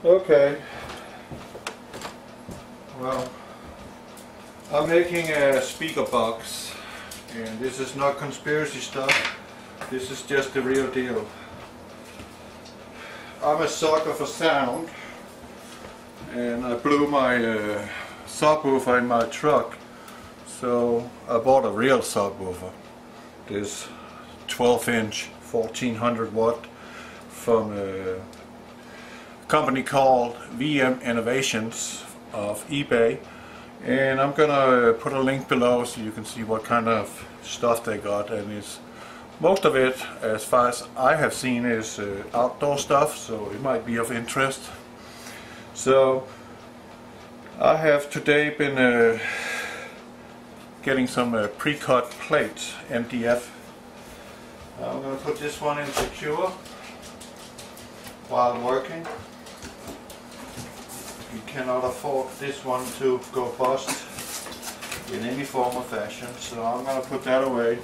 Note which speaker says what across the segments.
Speaker 1: Okay, well, I'm making a speaker box, and this is not conspiracy stuff, this is just the real deal. I'm a sucker for sound, and I blew my subwoofer in my truck, so I bought a real subwoofer. This 12-inch 1400 watt from a company called VMInnovations of eBay, and I'm gonna put a link below so you can see what kind of stuff they got. And it's most of it, as far as I have seen, is outdoor stuff, so it might be of interest. So I have today been getting some pre-cut plates, MDF. I'm going to put this one in secure while working. You cannot afford this one to go bust in any form or fashion, so I'm going to put that away.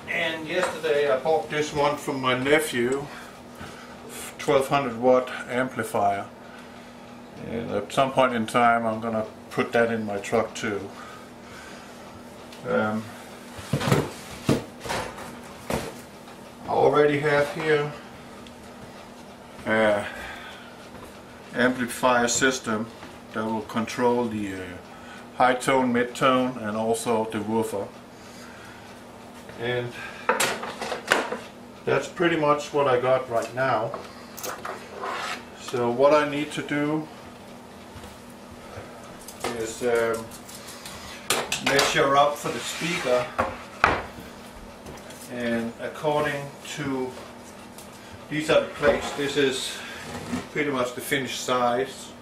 Speaker 1: And yesterday I bought this one from my nephew, 1200 watt amplifier, and at some point in time I'm going to put that in my truck too. I already have here an amplifier system that will control the high tone, mid tone, and also the woofer. And that's pretty much what I got right now. So what I need to do is measure up for the speaker, and according to, these are the plates, this is pretty much the finished size,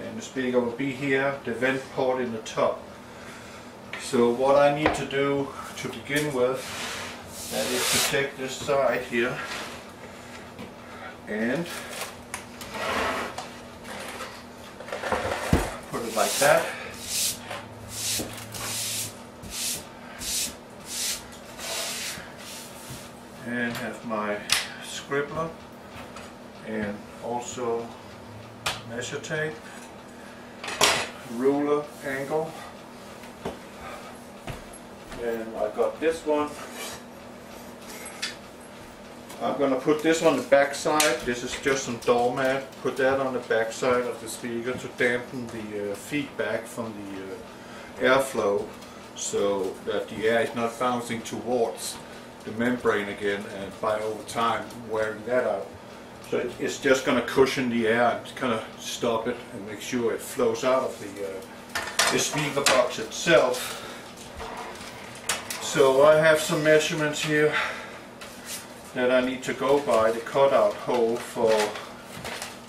Speaker 1: and the speaker will be here, the vent port in the top. So what I need to do to begin with, that is to take this side here and put it like that. And have my scribbler and also measure tape, ruler angle, and I got this one. I'm going to put this on the back side. This is just some doormat. Put that on the back side of the speaker to dampen the feedback from the airflow, so that the air is not bouncing towards the membrane again, and by over time wearing that out. So it's just going to cushion the air and kind of stop it and make sure it flows out of the speaker box itself. So I have some measurements here that I need to go by. The cutout hole for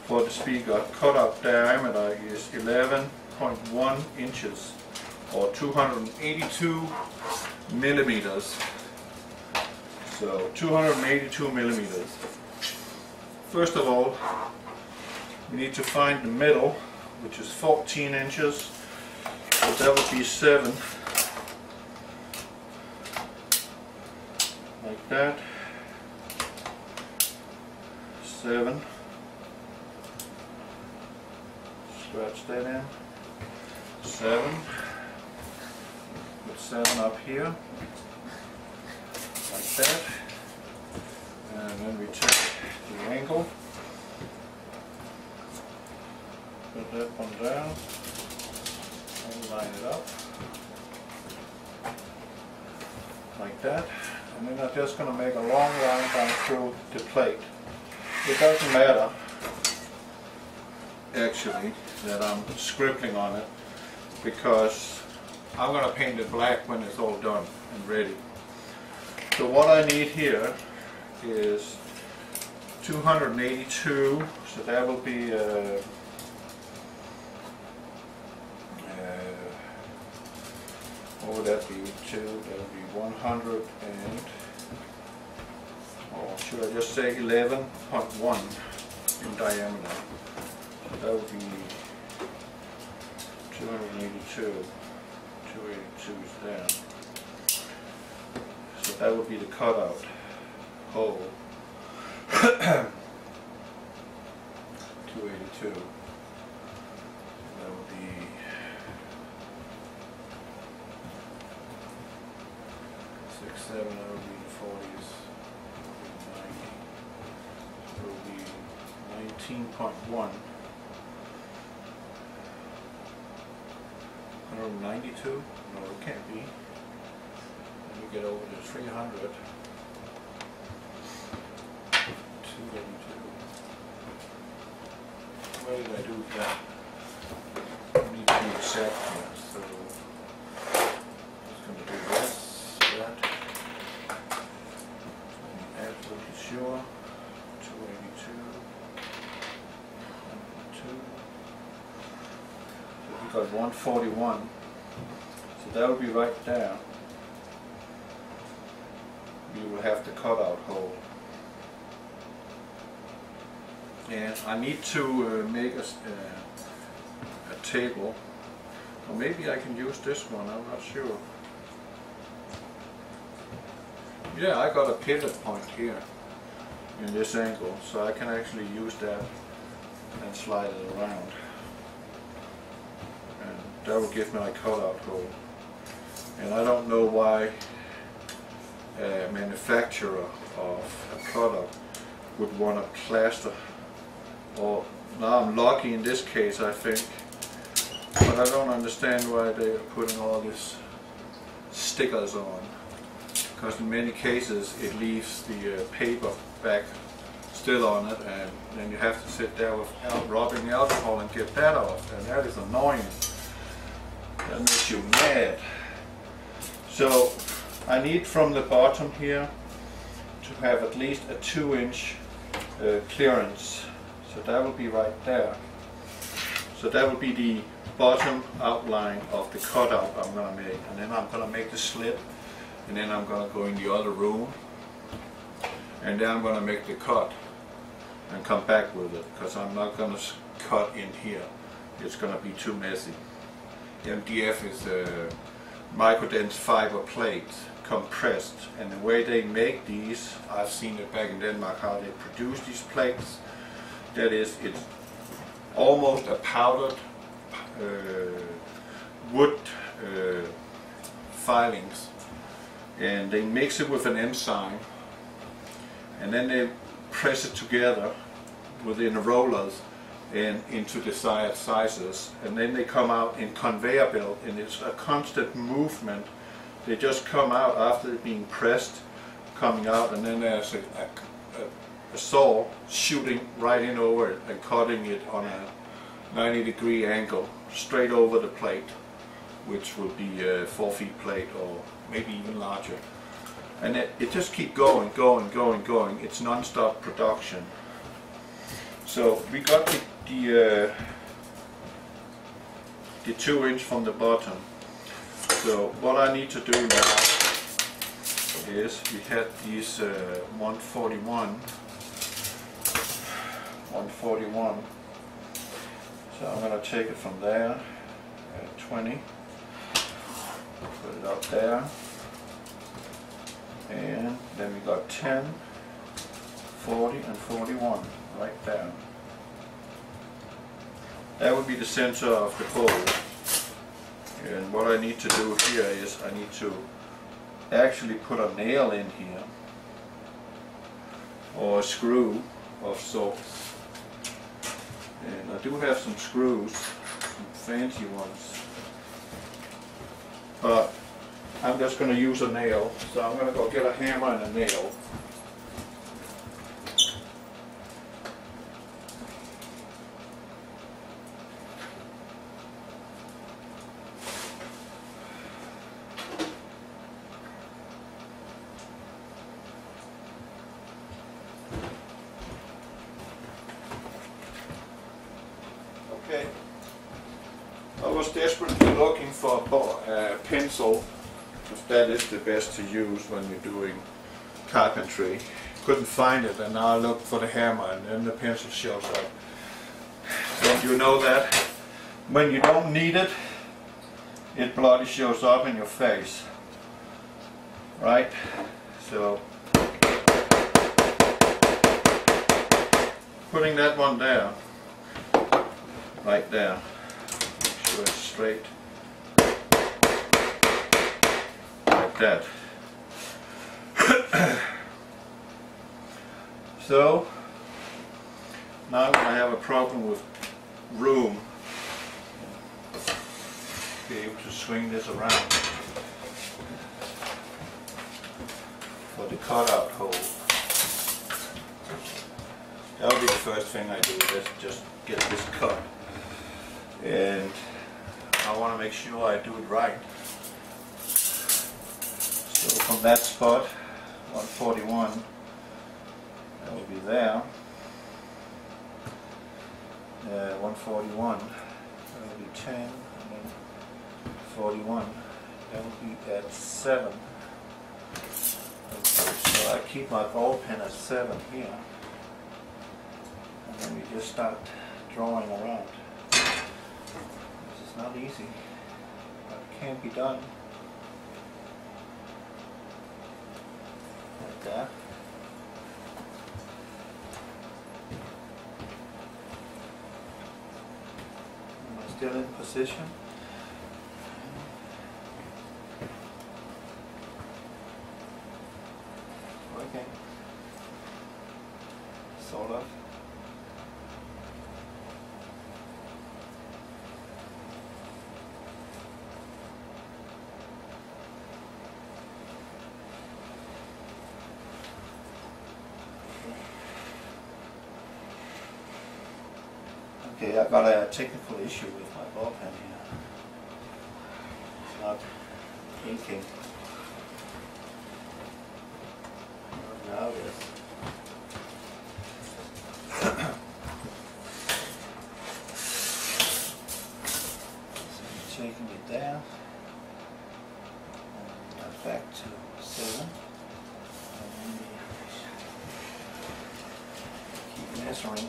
Speaker 1: the speaker, cutout diameter is 11.1 inches or 282 millimeters. So 282 millimeters. First of all, we need to find the middle, which is 14 inches, so that would be 7, like that, 7, scratch that in, 7, put 7 up here, like that, and then we take the angle, put that one down, and line it up, like that, and then I'm just going to make a long line down through the plate. It doesn't matter, actually, that I'm scribbling on it, because I'm going to paint it black when it's all done and ready. So what I need here is 282, so that will be what would that be? That would be 100 and, or should I just say 11.1 in diameter? So that would be 282. 282 is there. So that would be the cutout hole. 292. That would be 6, 7, that would be 40s, 90. So it would be 19.1. 192? No, it can't be. Let me get over to 300. 282. Where did I do that? I need to be exact here. So just going to do this, that. I'm absolutely sure. 282. 102. So we got 141. So that will be right there. We will have the cutout hole. And I need to make a table, or maybe I can use this one, I'm not sure. Yeah, I got a pivot point here in this angle, so I can actually use that and slide it around. And that will give me a cutout hole. And I don't know why a manufacturer of a product would want to plaster. Or now I'm lucky in this case, I think, but I don't understand why they are putting all these stickers on, because in many cases it leaves the paper back still on it, and then you have to sit there without rubbing alcohol and get that off, and that is annoying. That makes you mad. So I need from the bottom here to have at least a 2-inch clearance. So that will be right there. So that will be the bottom outline of the cutout I'm going to make. And then I'm going to make the slit. And then I'm going to go in the other room. And then I'm going to make the cut. And come back with it. Because I'm not going to cut in here. It's going to be too messy. MDF is a microdense fiber plate, compressed. And the way they make these, I've seen it back in Denmark, how they produce these plates. That is, it's almost a powdered wood filings, and they mix it with an enzyme, and then they press it together within rollers and into desired sizes, and then they come out in conveyor belt, and it's a constant movement. They just come out after being pressed, coming out, and then there's a saw shooting right in over it and cutting it on a 90-degree angle straight over the plate, which will be a 4-feet plate or maybe even larger. And it just keeps going. It's non-stop production. So we got the 2-inch from the bottom. So what I need to do now is, we had these 141. So I'm going to take it from there at 20, put it up there, and then we got 10, 40 and 41 right there. That would be the center of the pole. And what I need to do here is I need to actually put a nail in here, or a screw of sorts. And I do have some screws, some fancy ones, but I'm just going to use a nail. So I'm going to go get a hammer and a nail. Okay. I was desperately looking for a pencil, because that is the best to use when you're doing carpentry. Couldn't find it, and now I looked for the hammer, and then the pencil shows up. Don't you know that when you don't need it, it bloody shows up in your face, right? So putting that one there. right there. Make sure it's straight. Like that. So now I'm going to have a problem with room. Be able to swing this around for the cutout hole. That'll be the first thing I do, is just get this cut. And I want to make sure I do it right. So from that spot, 141, that will be there. 141, that will be 10, and then 41, that will be at 7. Okay, so I keep my ball pin at 7 here. And then we just start drawing around. This is not easy, but it can be done. Like that. Am I still in position? Okay. Sort of. Okay, I've got a technical issue with my ball pen here. It's not inking. Now it is. So I'm taking it down. And back to 7. And keep measuring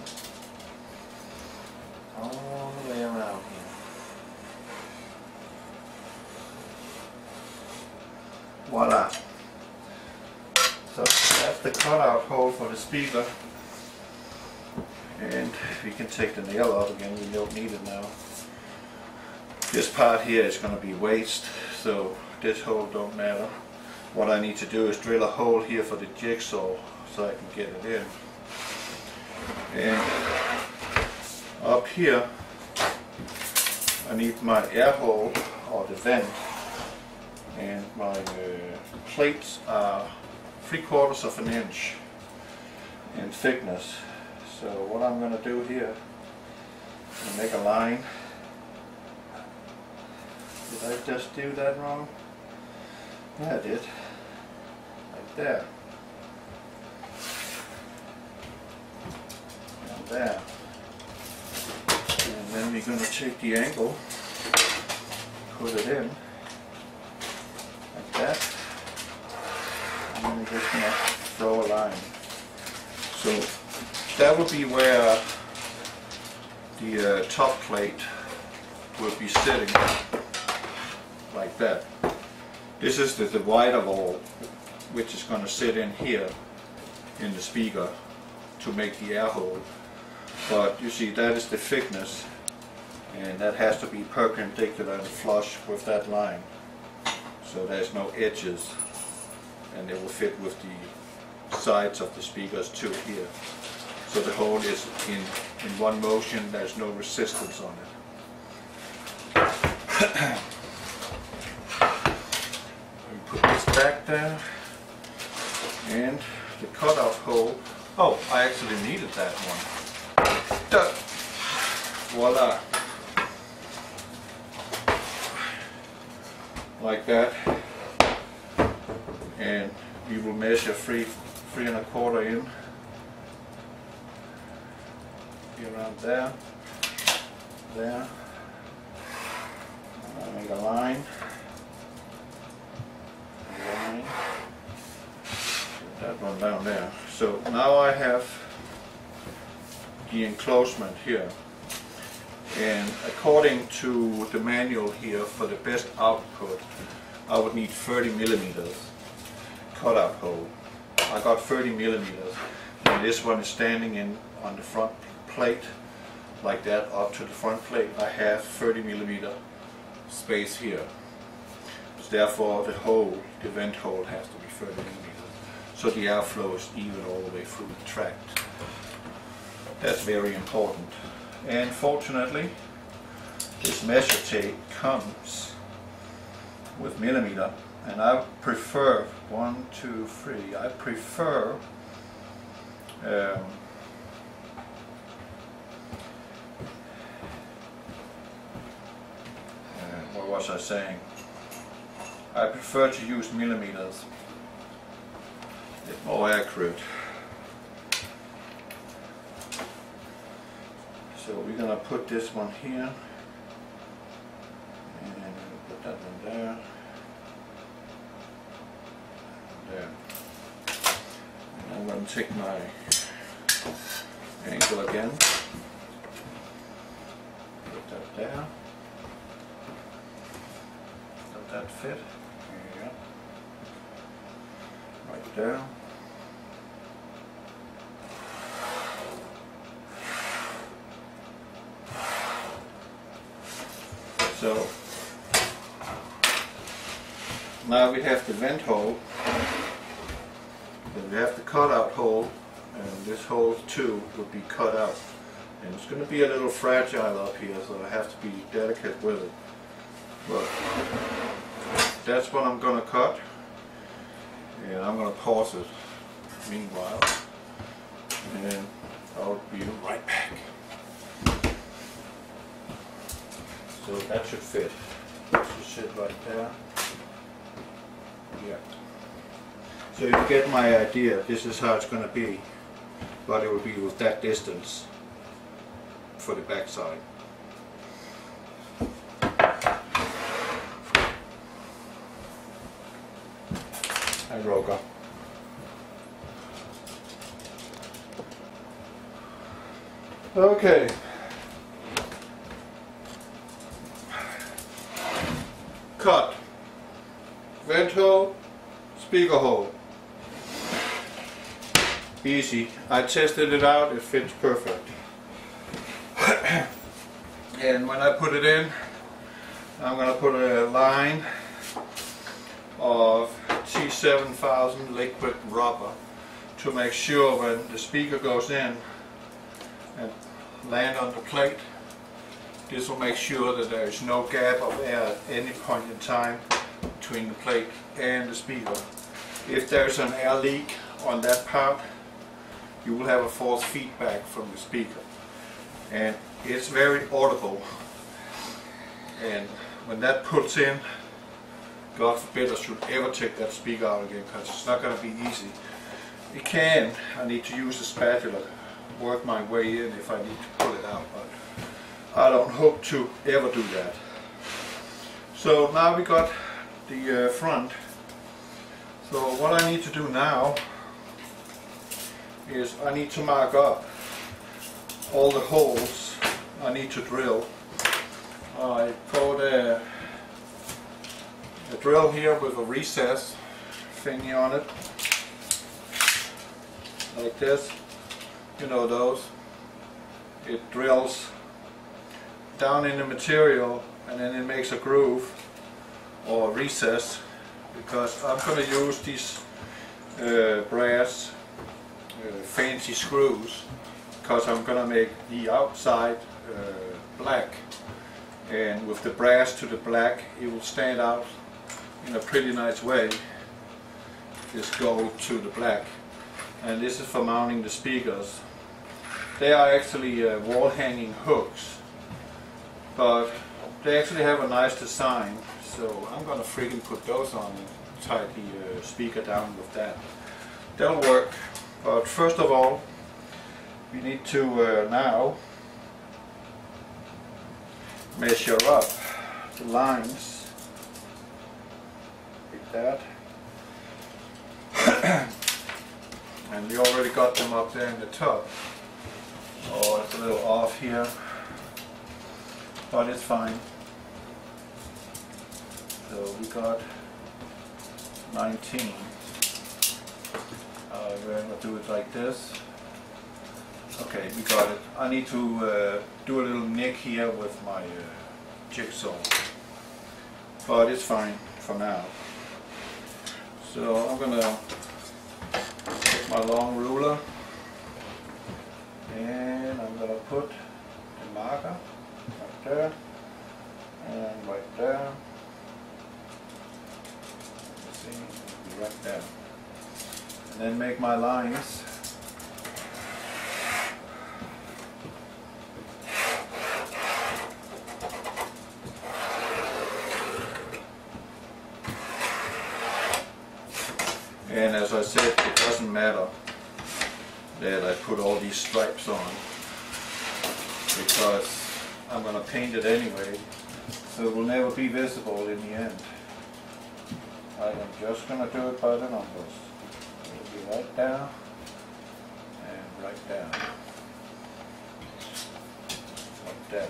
Speaker 1: all the way around here. Voila! So that's the cutout hole for the speaker. And we can take the nail out again, we don't need it now. This part here is going to be waste, so this hole don't matter. What I need to do is drill a hole here for the jigsaw so I can get it in. And up here I need my air hole, or the vent, and my plates are 3/4 of an inch in thickness. So what I'm going to do here, I'm going to make a line. Did I just do that wrong? Yeah, I did. Like that. And there. And then we're going to take the angle, put it in, like that, and then we're just going to throw a line. So that will be where the top plate will be sitting, like that. This is the divider wall, which is going to sit in here in the speaker to make the air hole. But you see, that is the thickness, and that has to be perpendicular and flush with that line, so there's no edges, and it will fit with the sides of the speakers too here. So the hole is in one motion, there's no resistance on it. We put this back there, and the cutout hole. Oh, I actually needed that one. Voila! Like that, and we will measure 3 3¼ in. Around there, there. I'll make a line. Put that one down there. So now I have the enclosement here, and according to the manual here, for the best output I would need 30 millimeters cutout hole. I got 30 millimeters, and this one is standing in on the front plate like that up to the front plate, I have 30mm space here. So therefore the vent hole has to be 30mm, so the airflow is even all the way through the tract. That's very important. And fortunately, this measure tape comes with millimeter, and I prefer 1, 2, 3. I prefer what was I saying? I prefer to use millimeters. It's more accurate. So we're gonna put this one here, and put that one there, and there. And I'm gonna take my angle again, put that there. Let that fit. There you go. Right there. So now we have the vent hole, then we have the cutout hole, and this hole too would be cut out. And it's going to be a little fragile up here, so I have to be delicate with it. But that's what I'm going to cut, and I'm going to pause it meanwhile, and I'll be right back. So that should fit. It should sit right there. Yeah. So you get my idea. This is how it's going to be, but it will be with that distance for the back side. Hi, Roger. Okay. Cut. Vent hole, speaker hole. Easy. I tested it out, it fits perfect. And when I put it in, I'm going to put a line of T7000 liquid rubber to make sure when the speaker goes in and land on the plate, this will make sure that there is no gap of air at any point in time between the plate and the speaker. If there's an air leak on that part, you will have a force feedback from the speaker. And it's very audible. And when that puts in, God forbid I should ever take that speaker out again, because it's not going to be easy. It can. I need to use a spatula, work my way in if I need to pull it out. But I don't hope to ever do that. So now we got the front. So what I need to do now is I need to mark up all the holes I need to drill. I put a drill here with a recess thingy on it, like this. You know those. It drills down in the material and then it makes a groove or recess, because I'm going to use these brass fancy screws, because I'm going to make the outside black, and with the brass to the black it will stand out in a pretty nice way, this gold to the black. And this is for mounting the speakers. They are actually wall hanging hooks, but they actually have a nice design, so I'm gonna freaking put those on and tie the speaker down with that. That'll work. But first of all, we need to now measure up the lines like that. And we already got them up there in the top. Oh, it's a little off here, but it's fine. So we got 19. We're going to do it like this. Okay, we got it. I need to do a little nick here with my jigsaw, but it's fine for now. So I'm gonna take my long ruler and I'm gonna put the marker right there and right there. Let's see, right there, and then make my lines. And as I said, it doesn't matter that I put all these stripes on, because I'm going to paint it anyway, so it will never be visible in the end. I am just going to do it by the numbers. It will be right there and right there, like that.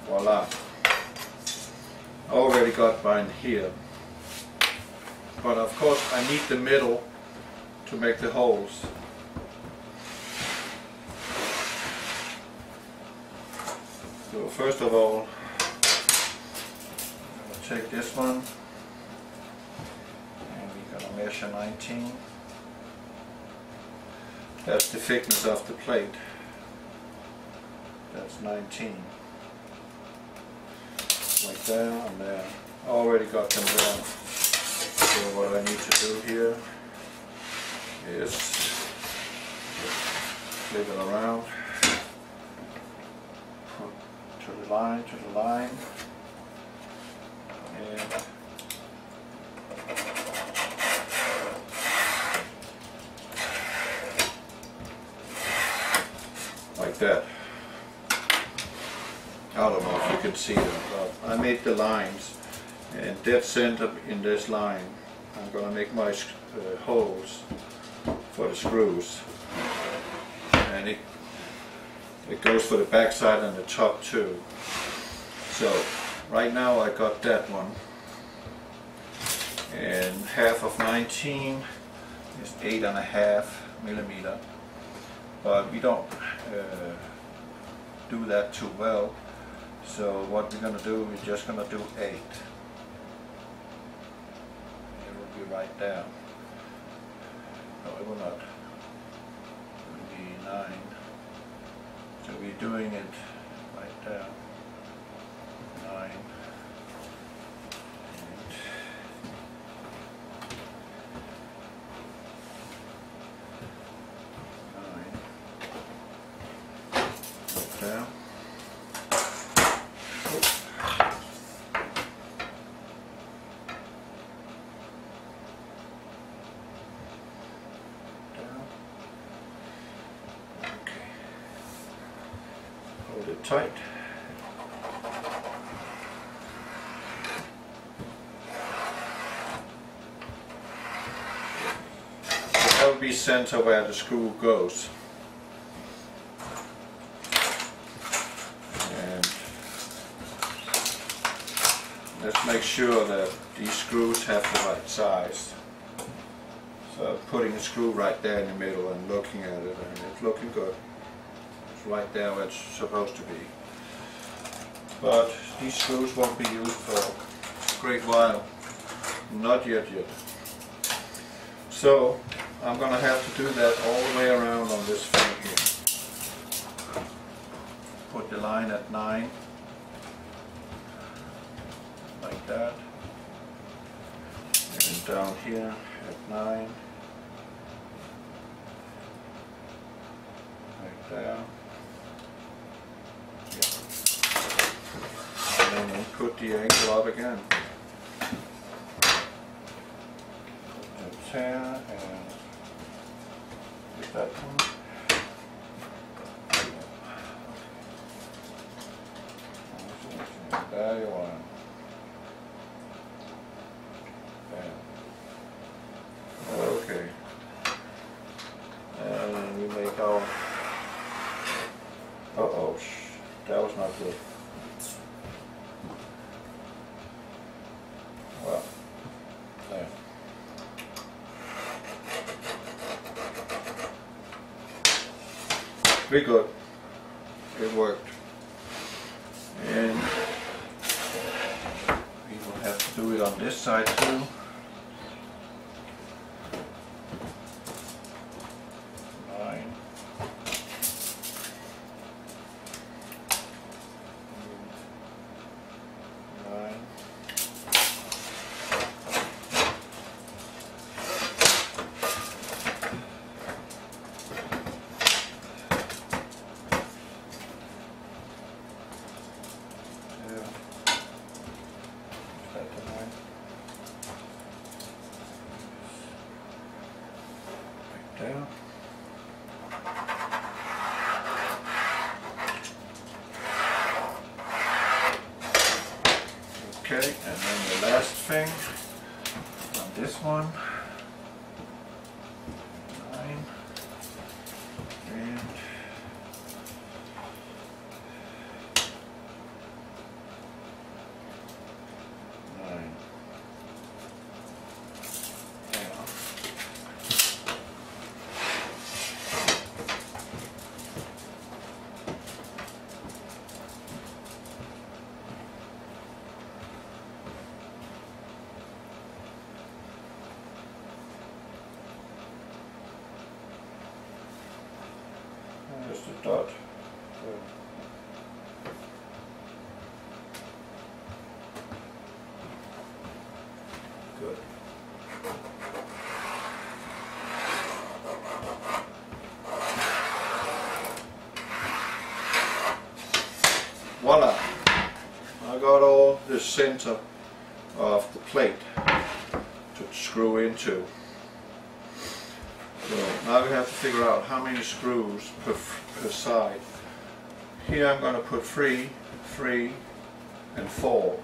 Speaker 1: Voila. Already got mine here, but of course I need the middle to make the holes. So first of all, I'm going to take this one and we're going to measure 19. That's the thickness of the plate. That's 19. Like there and there. I already got them there. So what I need to do here is flip it around, put to the line, and like that. I don't know if you can see them, but I made the lines, and dead center in this line I'm going to make my holes for the screws, and it goes for the back side and the top too. So right now I got that one, and half of 19 is 8.5 millimeter, but we don't do that too well. So what we're going to do, we're just going to do 8. It will be right there. No, it will not. It will be 9. So we're doing it right there. 9. Right there. Hold it tight. That will be center where the screw goes. And let's make sure that these screws have the right size. So putting a screw right there in the middle and looking at it, and it's looking good. Right there where it's supposed to be. But these screws won't be used for a great while. Not yet. So I'm going to have to do that all the way around on this thing here. Put the line at 9. Like that. And down here at 9. Like there. And then put the angle up again. Put the 10 and get that one. There you are. There. Okay. And then we make our. Uh-oh, that was not good. Pretty good. It worked. And we will have to do it on this side too. Down. Okay, and then the last thing on this one, 9, and 9. Just a dot. Good. Voila! I got all the center of the plate to screw into. So now we have to figure out how many screws per side. Here I'm going to put 3, 3, and 4.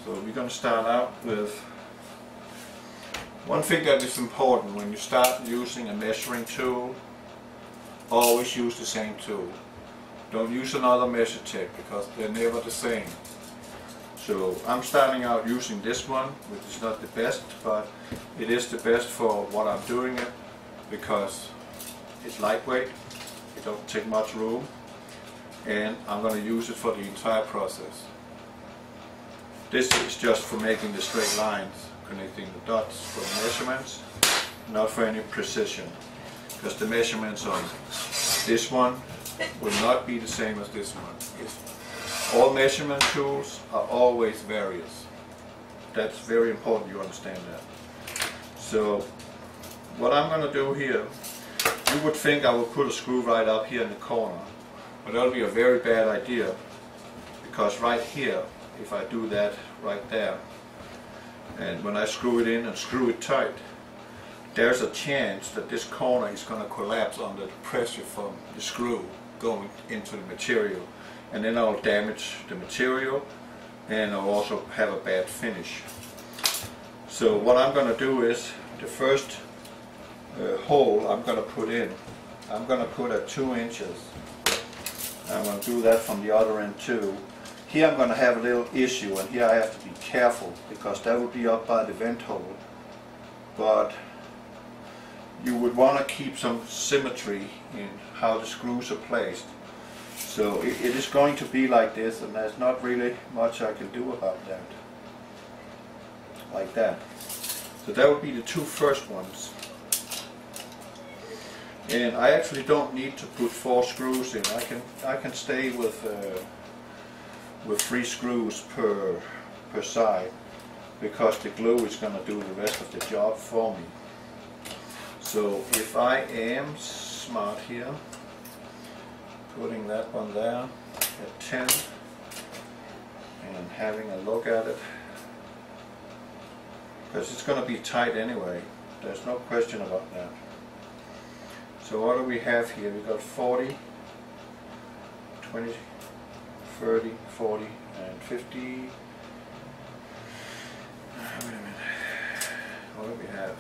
Speaker 1: So we're going to start out with one thing that is important when you start using a measuring tool. Always use the same tool. Don't use another measure tape because they're never the same. So I'm starting out using this one, which is not the best, but it is the best for what I'm doing it because it's lightweight, it don't take much room, and I'm going to use it for the entire process. This is just for making the straight lines, connecting the dots for measurements, not for any precision, because the measurements on this one will not be the same as this one. All measurement tools are always various. That's very important you understand that. So what I'm going to do here, you would think I would put a screw right up here in the corner, but that would be a very bad idea because right here, if I do that right there, and when I screw it in and screw it tight, there's a chance that this corner is going to collapse under the pressure from the screw going into the material. And then I'll damage the material and I'll also have a bad finish. So what I'm going to do is the first hole I'm going to put in, I'm going to put at 2 inches. I'm going to do that from the other end too. Here I'm going to have a little issue, and here I have to be careful because that will be up by the vent hole. But you would want to keep some symmetry in how the screws are placed. So it is going to be like this, and there's not really much I can do about that. Like that. So that would be the 2 first ones. And I actually don't need to put 4 screws in. I can stay with 3 screws per side because the glue is going to do the rest of the job for me. So if I am smart here, putting that one there at 10 and having a look at it, because it's going to be tight anyway, there's no question about that. So what do we have here? We've got 40, 20, 30, 40 and 50. Wait a minute, what do we have?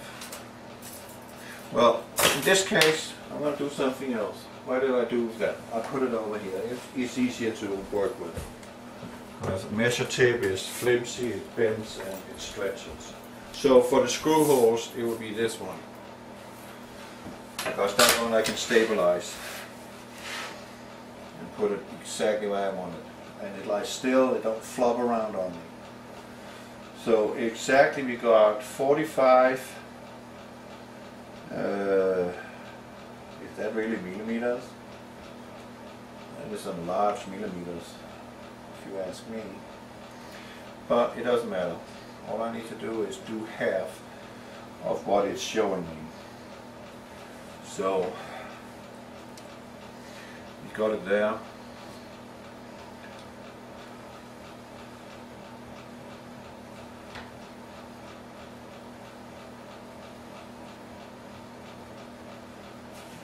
Speaker 1: Well, in this case I'm going to do something else. Why did I do that? I put it over here. It's easier to work with. Because measure tape is flimsy, it bends and it stretches. So for the screw holes, it will be this one.
Speaker 2: because that one I can stabilize and put it exactly where I want it, and it lies still, it don't flop around on me. So exactly we got 45, is that really millimeters? That is some large millimeters if you ask me, but it doesn't matter. All I need to do is do half of what it's showing me. So we got it there.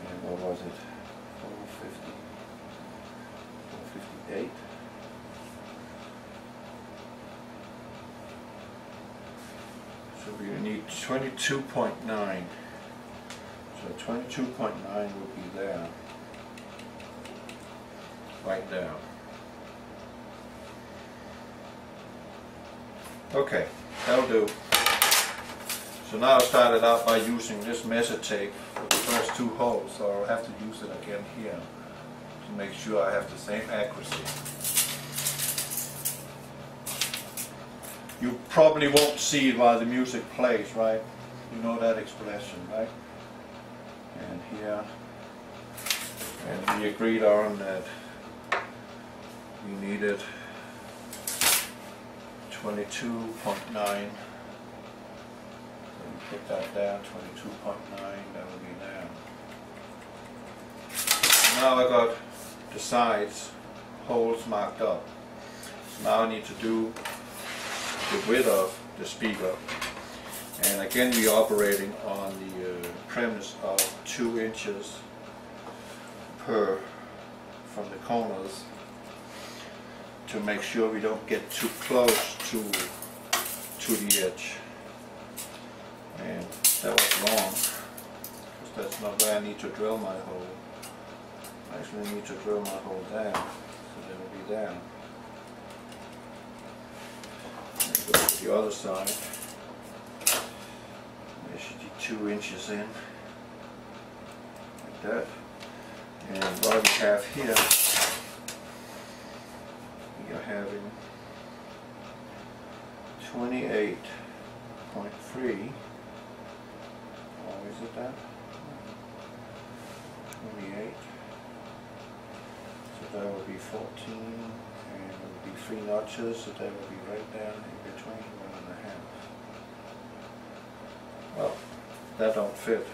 Speaker 2: And what was it? 450, 458. So we need 22.9. So 22.9 would be there, right there. Okay, that'll do. So now I started out by using this measure tape for the first two holes, so I'll have to use it again here to make sure I have the same accuracy. You probably won't see it while the music plays, right? You know that expression, right? And here, and we agreed on that we needed 22.9. So we put that there, 22.9, that will be there. Now I got the sides, holes marked up. So now I need to do the width of the speaker. And again we are operating on the premise of 2 inches per from the corners to make sure we don't get too close to the edge. And that was wrong, because that's not where I need to drill my hole. I actually need to drill my hole down, so that will be there. And go to the other side. Measure the 2 inches in, like that. And what we have here, we are having 28.3. Oh, is it that? 28. So that would be 14, and it would be 3 notches, so that would be right down in between 1.5. Well, that don't fit.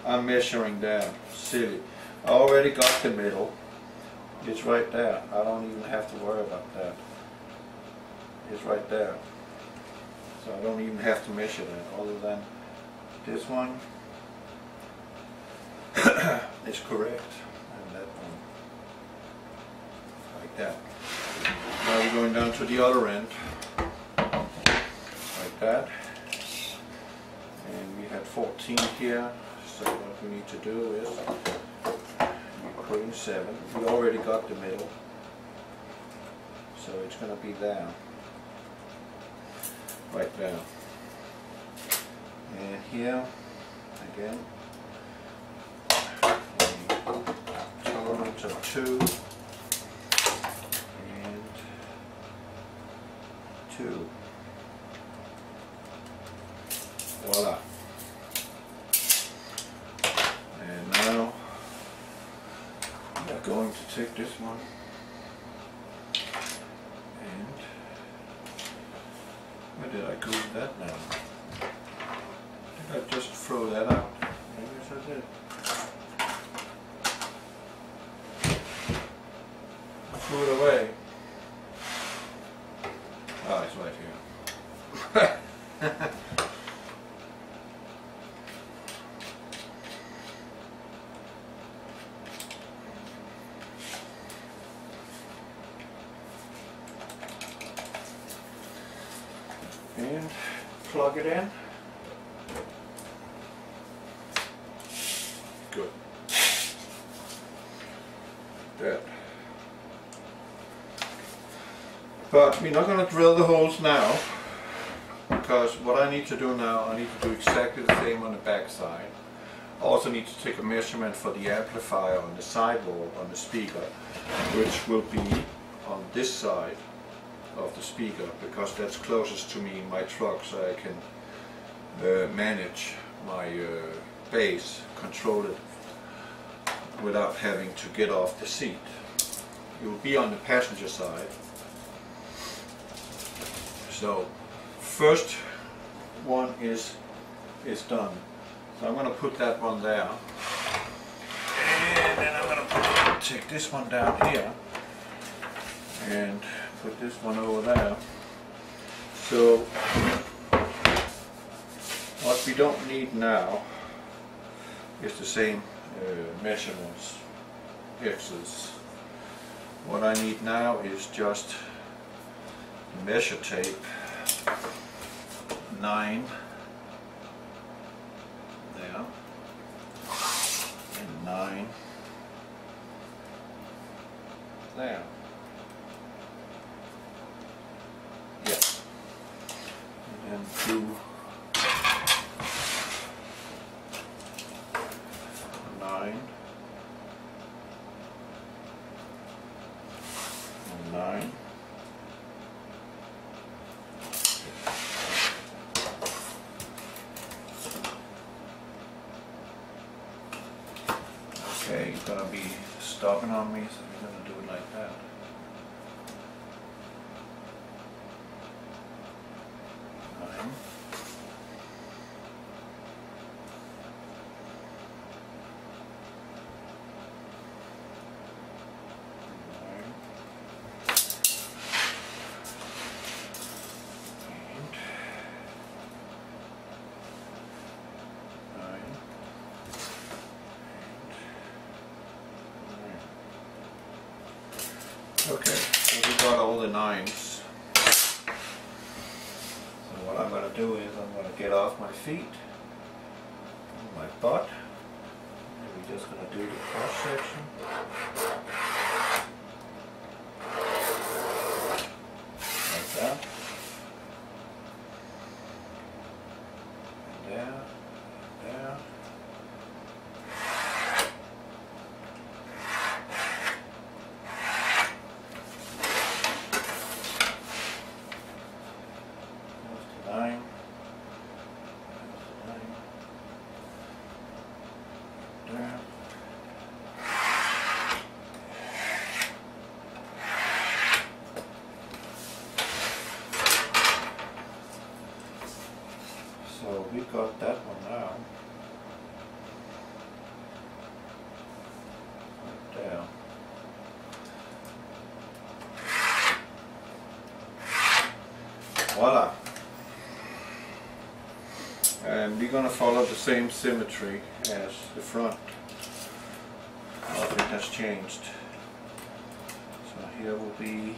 Speaker 2: I'm measuring down. Silly. I already got the middle. It's right there. I don't even have to worry about that. It's right there. So I don't even have to measure that, other than this one is correct, and that one. Like that. Now we're going down to the other end. Like that. And we had 14 here, so what we need to do is we put in 7. We already got the middle, so it's going to be there, right there. And here again, tolerance of 2 and 2. Voila. And now we are going to take this one and where did I go with that now? Did I just throw that out? Yes, I did. I threw it away. Oh, it's right here. And plug it in. Good. That. But we're not going to drill the holes now, because what I need to do now, I need to do exactly the same on the back side. Also need to take a measurement for the amplifier on the sidewall on the speaker, which will be on this side of the speaker, because that's closest to me in my truck, so I can manage my bass, control it without having to get off the seat. It will be on the passenger side. So first one is done. So I'm going to put that one there, and then I'm going to take this one down here and put this one over there. So what we don't need now is the same measurements, X's. What I need now is just measure tape, 9 there, and 9 there. Yes. And then 2, 9, and 9. Okay, you're going to be stopping on me, so we're going to do it like that. Nine. Okay, so we got all the 9s. So what I'm going to do is I'm going to get off my feet, my butt, and we're just going to do the cross section. Like that. And there, there. So we got that one now. Right there. Voila! And we're going to follow the same symmetry as the front. Nothing has changed. So here will be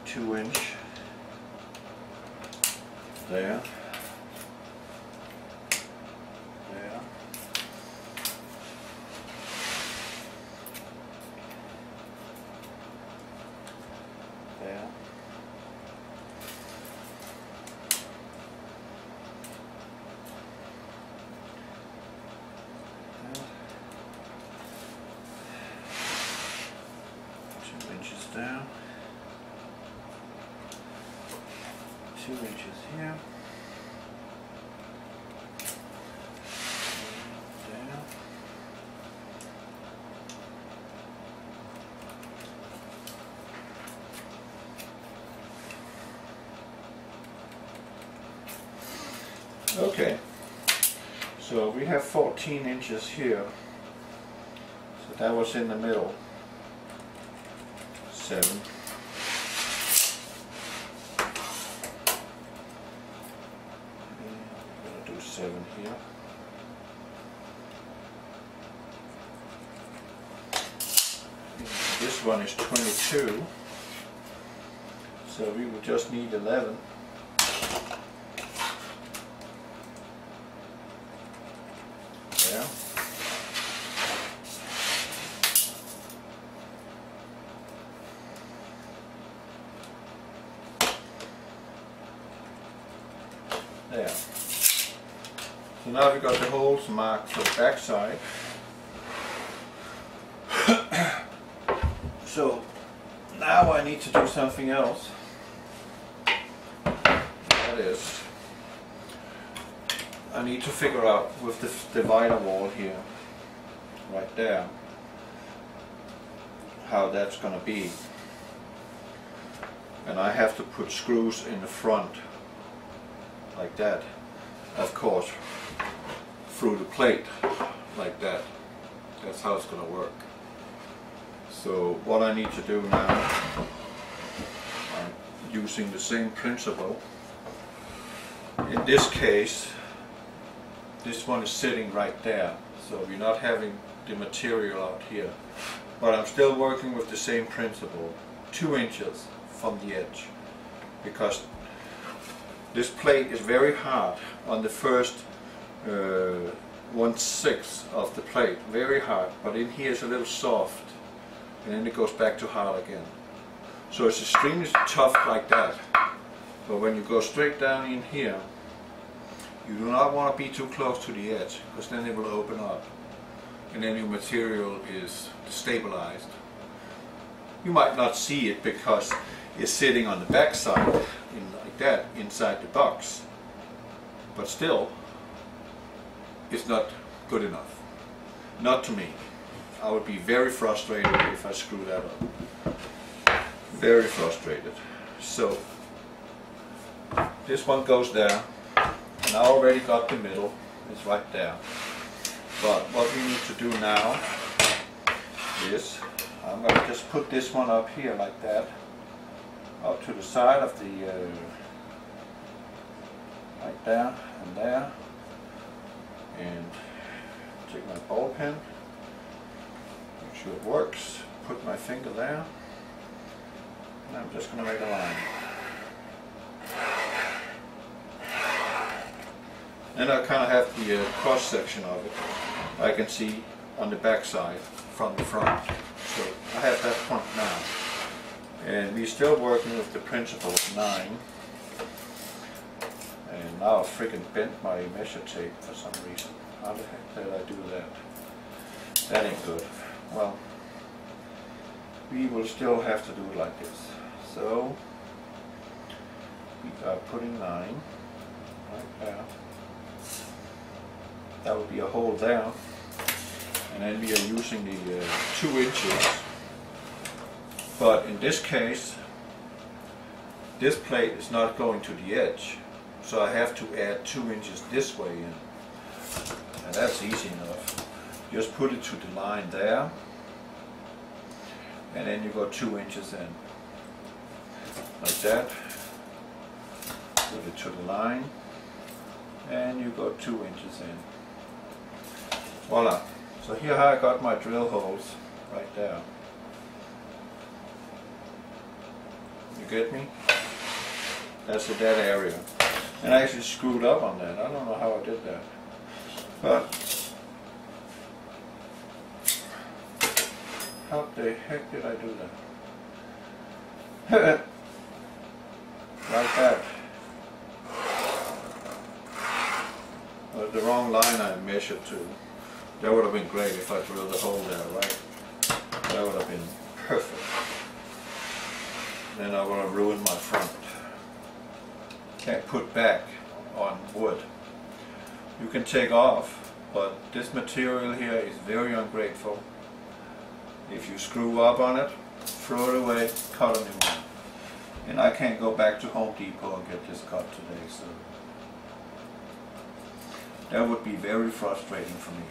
Speaker 2: 2-inch. There. There. There. There. 2 inches down. 2 inches here. Down. Okay, so we have 14 inches here. So that was in the middle. 7. I'm going to do 7 here. This one is 22. So we would just need 11. There. There. So now we've got the holes marked for the back side. So now I need to do something else. That is, I need to figure out with this divider wall here, right there, how that's going to be. And I have to put screws in the front, like that, of course, through the plate, like that. That's how it's going to work. So what I need to do now, I'm using the same principle. In this case, this one is sitting right there, so we're not having the material out here. But I'm still working with the same principle, 2 inches from the edge, because this plate is very hard on the first 1/6 of the plate, very hard, but in here is a little soft, and then it goes back to hard again. So it's extremely tough like that, but when you go straight down in here, you do not want to be too close to the edge, because then it will open up, and then your material is stabilized. You might not see it because it's sitting on the back side, like that, inside the box, but still, it's not good enough. Not to me. I would be very frustrated if I screw that up. Very frustrated. So, this one goes there, and I already got the middle. It's right there. But what we need to do now is, I'm going to just put this one up here like that, up to the side of the, like there and there, and take my ball pen, make sure it works, put my finger there, and I'm just going to make a line. Then I kind of have the cross section of it. I can see on the back side from the front. So I have that point now. And we're still working with the principle of 9. And now I freaking bent my measure tape for some reason. How the heck did I do that? That ain't good. Well, we will still have to do it like this. So we are putting 9 right there. That would be a hole there. And then we are using the 2 inches. But in this case, this plate is not going to the edge. So I have to add 2 inches this way in. And that's easy enough. Just put it to the line there. And then you go 2 inches in. Like that. Put it to the line. And you go 2 inches in. Voila. So here I got my drill holes right there. You get me? That's the dead area. And I actually screwed up on that. I don't know how I did that. But how the heck did I do that? Like that. The wrong line I measured to. That would have been great if I drilled a hole there, right? That would have been perfect. Then I would have ruined my front. Can't put back on wood. You can take off, but this material here is very ungrateful. If you screw up on it, throw it away, cut a new one. And I can't go back to Home Depot and get this cut today, so that would be very frustrating for me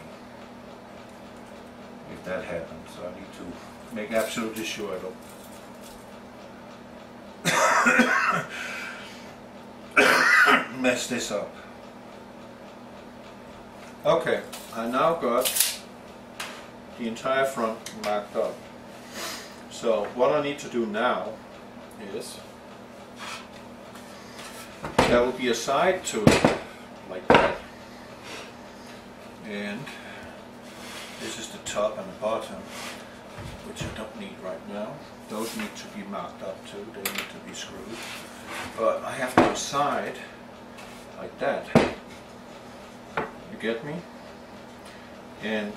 Speaker 2: if that happens. So I need to make absolutely sure I don't mess this up. Okay, I now got the entire front marked up. So what I need to do now is, there will be a side to it, like that. And this is the top and the bottom, which I don't need right now. Those need to be marked up too, they need to be screwed. But I have to decide like that. You get me? And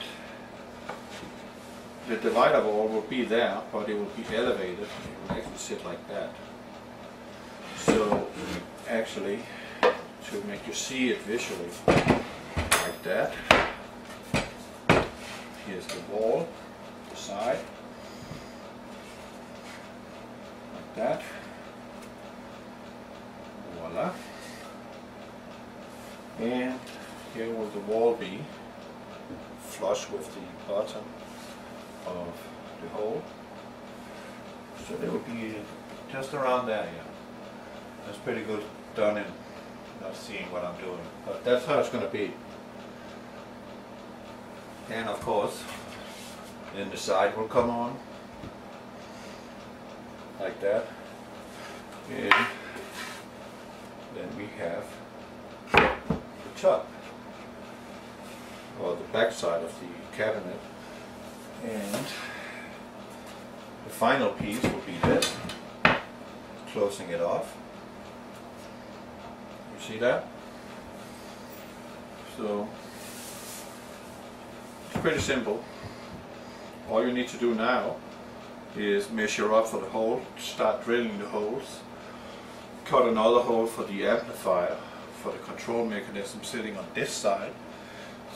Speaker 2: the divider wall will be there, but it will be elevated. It will actually sit like that. So actually, to make you see it visually, like that. Here's the wall, the side, like that. Voila. And here will the wall be, flush with the bottom of the hole. So they will be just around there, yeah. That's pretty good done in not seeing what I'm doing. But that's how it's going to be. And of course, then the side will come on, like that. And then we have the top, or the back side of the cabinet. And the final piece will be this, closing it off. You see that? So it's pretty simple. All you need to do now is measure up for the hole, start drilling the holes, cut another hole for the amplifier, for the control mechanism sitting on this side.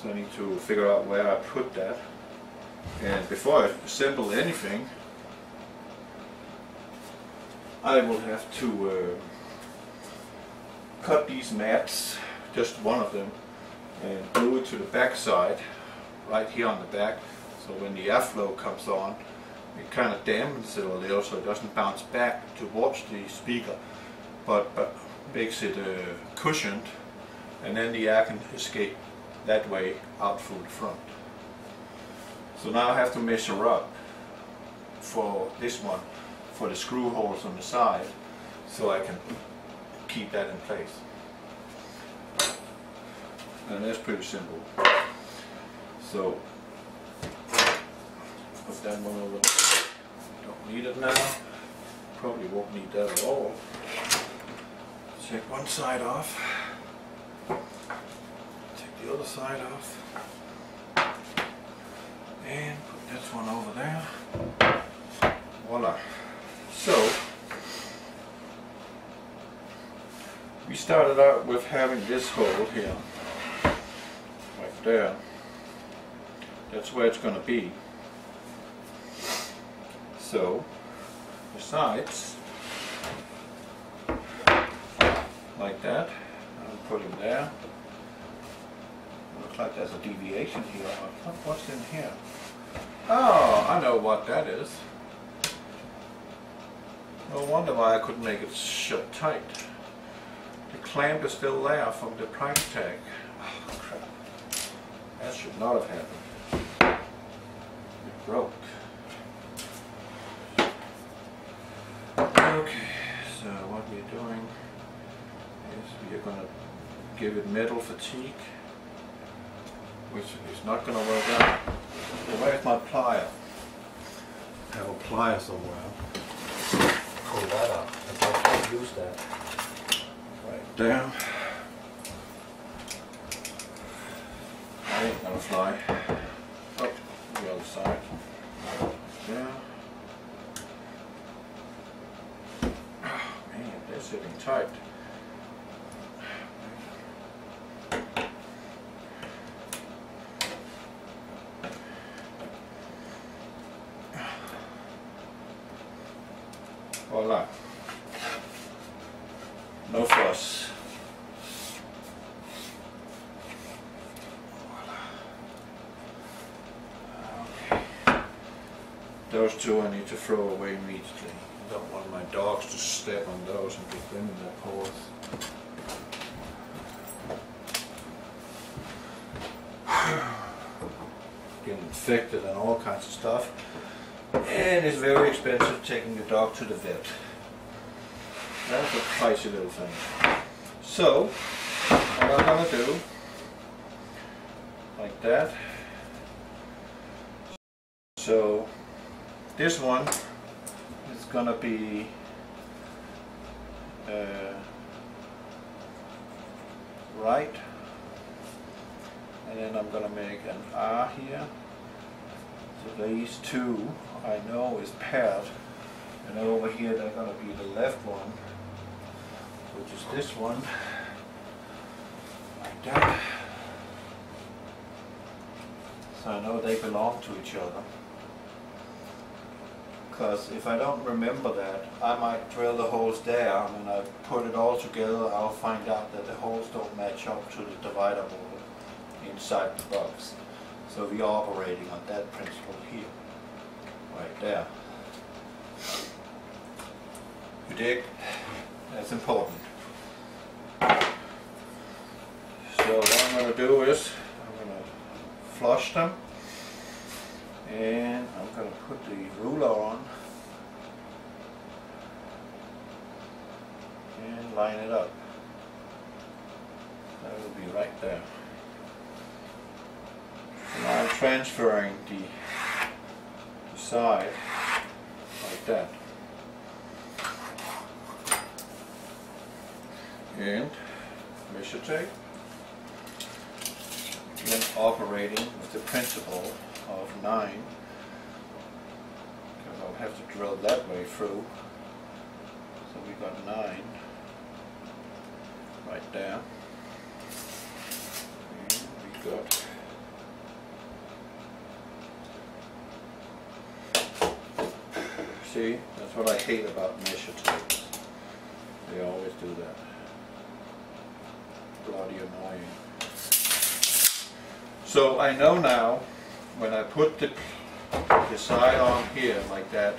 Speaker 2: So I need to figure out where I put that. And before I assemble anything, I will have to cut these mats, just one of them, and glue it to the back side, right here on the back. So when the airflow comes on, it kind of dampens it a little so it doesn't bounce back towards the speaker, but makes it cushioned, and then the air can escape that way out through the front. So now I have to measure up for this one, for the screw holes on the side, so I can keep that in place. And that's pretty simple. So put that one over. Don't need it now. Probably won't need that at all. Take one side off. Take the other side off. And put this one over there. Voila. So we started out with having this hole here, right there. That's where it's going to be. So the sides, like that, I'll put them there. Looks like there's a deviation here. What's in here? Oh, I know what that is. No wonder why I couldn't make it shut tight. The clamp is still there from the price tag. Oh crap. That should not have happened. It broke. Okay, so what we're doing is we're going to give it metal fatigue, which is not going to work out. Where's my plier? I have a plier somewhere. Pull that up. I can't use that. Right there. That ain't gonna fly. Oh, the other side. There. Oh man, they're sitting tight. Voila. No fuss. Voila. Okay. Those two I need to throw away immediately. I don't want my dogs to step on those and get them in their paws. Get infected and all kinds of stuff. And it's very expensive taking the dog to the vet. That's a pricey little thing. So, what I'm going to do, like that. So, this one is going to be right and then I'm going to make an R here. So these two I know is paired, and over here they're going to be the left one, which is this one, like that. So I know they belong to each other. Because if I don't remember that, I might drill the holes there, and when I put it all together I'll find out that the holes don't match up to the divider board inside the box. So we are operating on that principle here, right there. You dig? That's important. So what I'm going to do is I'm going to flush them. And I'm going to put the ruler on and line it up. That will be right there. So now I'm transferring the side like that. And measure tape. Again, operating with the principle of 9, because I'll have to drill that way through. So we got 9 right there. And we got see, that's what I hate about measure tapes. They always do that. Bloody annoying. So I know now, when I put the side on here like that,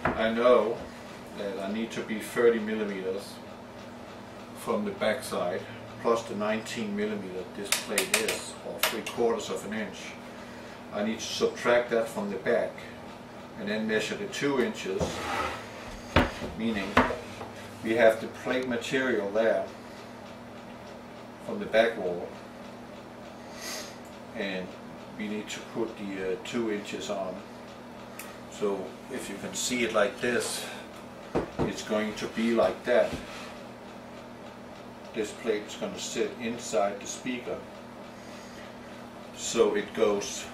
Speaker 2: I know that I need to be 30 millimeters from the back side, plus the 19 millimeter this plate is, or 3/4 of an inch. I need to subtract that from the back, and then measure the 2 inches, meaning we have the plate material there from the back wall, and we need to put the 2 inches on. So if you can see it like this, it's going to be like that. This plate is going to sit inside the speaker. So it goes,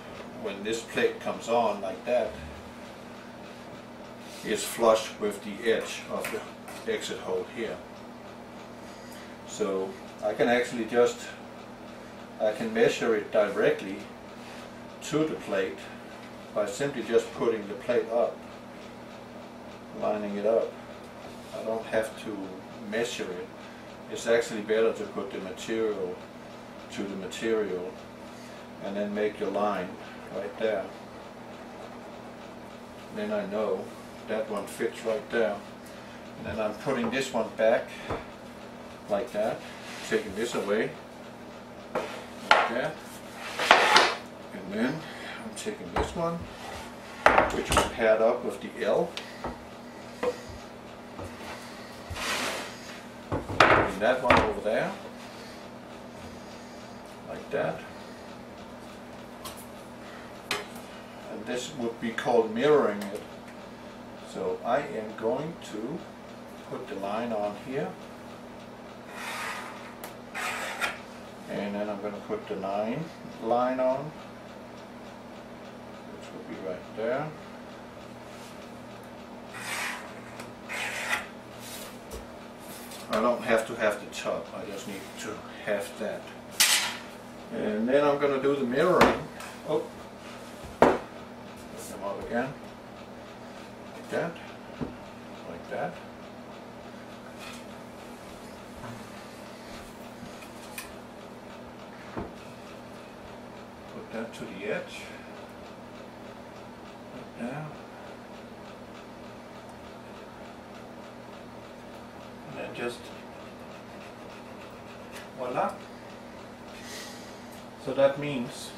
Speaker 2: when this plate comes on like that, it's flush with the edge of the exit hole here. So I can actually I can measure it directly to the plate by simply just putting the plate up, lining it up. I don't have to measure it. It's actually better to put the material to the material and then make your line right there. Then I know that one fits right there. And then I'm putting this one back like that, taking this away like that. And then I'm taking this one, which is paired up with the L. Putting that one over there, like that. And this would be called mirroring it. So I am going to put the line on here. And then I'm going to put the 9 line on, which will be right there. I don't have to have the top, I just need to have that. And then I'm going to do the mirroring. Oh, put them up again. Like that. Like that. Put that to the edge. Like there. And then just voila. So that means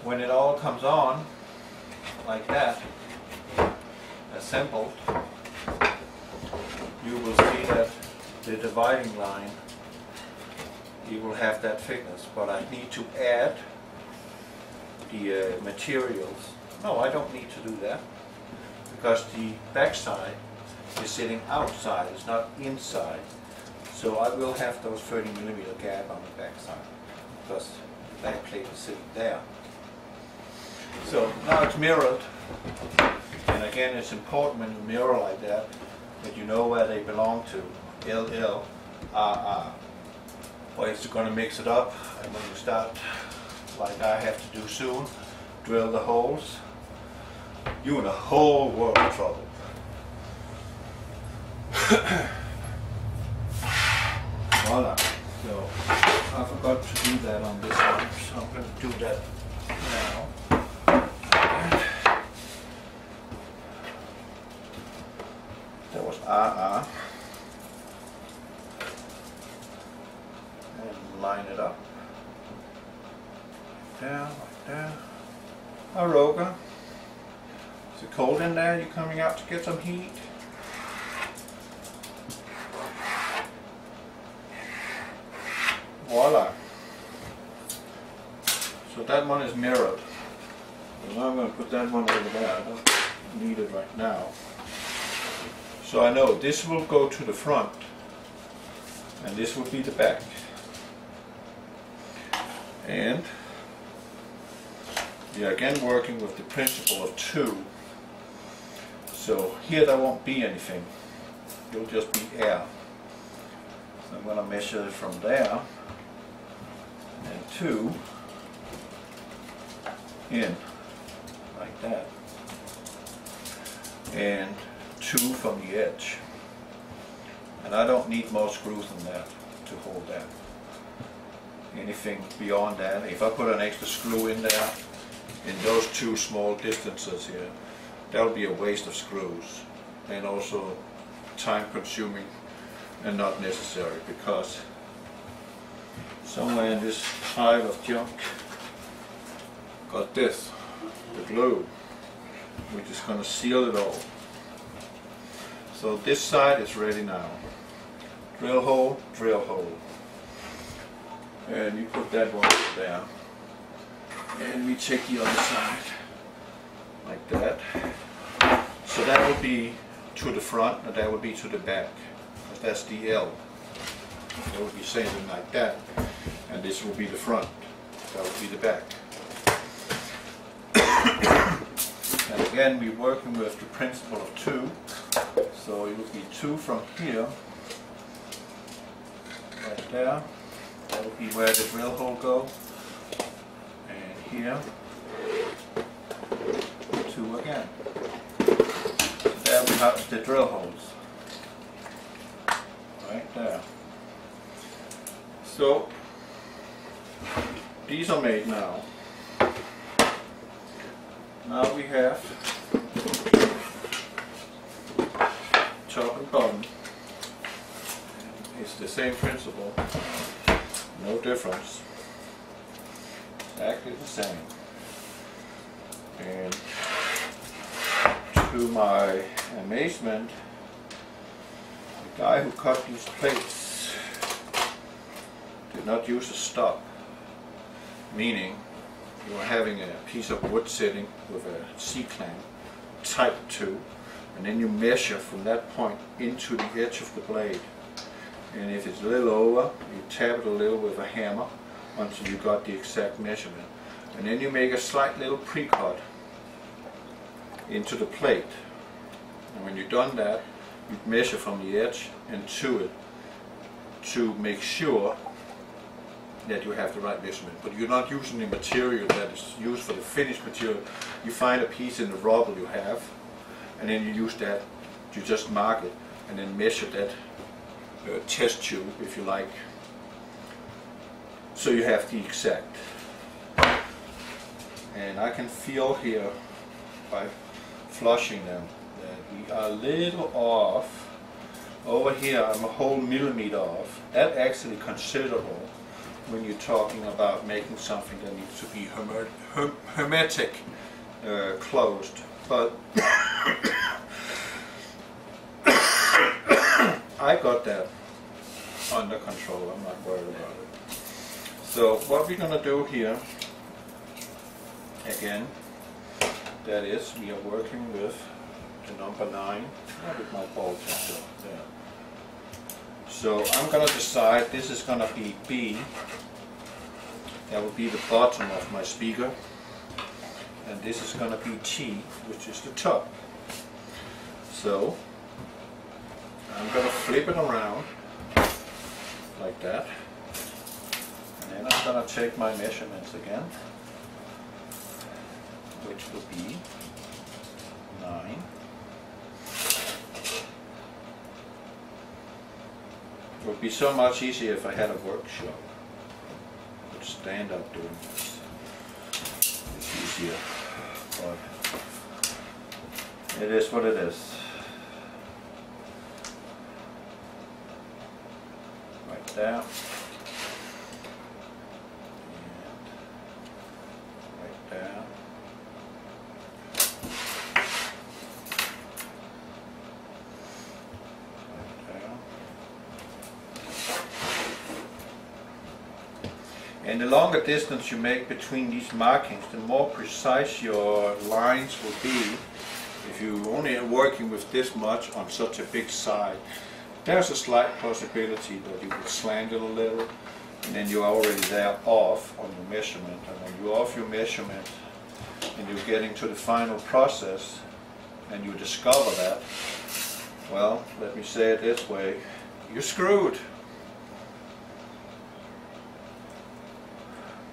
Speaker 2: when it all comes on like that, assembled, you will see that the dividing line, you will have that thickness, but I need to add the materials. No, I don't need to do that, because the back side is sitting outside, it's not inside. So I will have those 30mm gap on the back side because the back plate is sitting there. So now it's mirrored, and again it's important when you mirror like that you know where they belong to, LL, RR. Or if you're going to mix it up, and when you start, like I have to do soon, drill the holes, you're in a whole world of trouble. Voila. So I forgot to do that on this one, so I'm going to do that now. That was RR. And line it up. Down, like that. Aroga. Is it cold in there? You coming out to get some heat? Voila. So that one is mirrored. So now I'm going to put that one over there. I don't need it right now. So I know this will go to the front and this will be the back. And we are again working with the principle of 2. So here there won't be anything. It'll just be air. So I'm going to measure it from there and 2 in like that. And 2 from the edge. And I don't need more screws than that to hold that. Anything beyond that, if I put an extra screw in there, in those 2 small distances here, that will be a waste of screws. And also time consuming and not necessary, because somewhere in this pile of junk got this, the glue, which is going to seal it all. So this side is ready now. Drill hole, drill hole. And you put that one over there. And we check the other side. Like that. So that will be to the front and that will be to the back. Because that's the L. It will be something like that. And this will be the front. That will be the back. And again, we're working with the principle of 2. So it will be 2 from here, right there. That will be where the drill hole goes. And here, 2 again. So there we have the drill holes. Right there. So these are made now. Now we have top and bottom. It's the same principle, no difference, exactly the same. And to my amazement, the guy who cut these plates did not use a stop, meaning you are having a piece of wood sitting with a C-clamp, type 2, and then you measure from that point into the edge of the blade. And if it's a little over, you tap it a little with a hammer until you got the exact measurement. And then you make a slight little pre-cut into the plate. And when you've done that, you measure from the edge and to it to make sure that you have the right measurement. But you're not using the material that is used for the finished material. You find a piece in the rubble you have, and then you use that, you just mark it, and then measure that test tube, if you like, so you have the exact. And I can feel here, by flushing them, that we are a little off. Over here I'm a whole millimeter off. That's actually considerable when you're talking about making something that needs to be hermetic closed. But I got that under control. I'm not worried about it. So what we're going to do here, again, that is, we are working with the number 9. Where did my ball tester? There. So I'm going to decide this is going to be B. That will be the bottom of my speaker. And this is going to be T, which is the top. So I'm going to flip it around like that. And then I'm going to take my measurements again, which will be 9. It would be so much easier if I had a workshop. I would stand up doing this. It's easier, but it is what it is. Right there. And right there. And the longer distance you make between these markings, the more precise your lines will be. If you only are working with this much on such a big side, there's a slight possibility that you will slant it a little, and then you're already there off on your measurement. And when you're off your measurement and you're getting to the final process and you discover that, well, let me say it this way, you're screwed.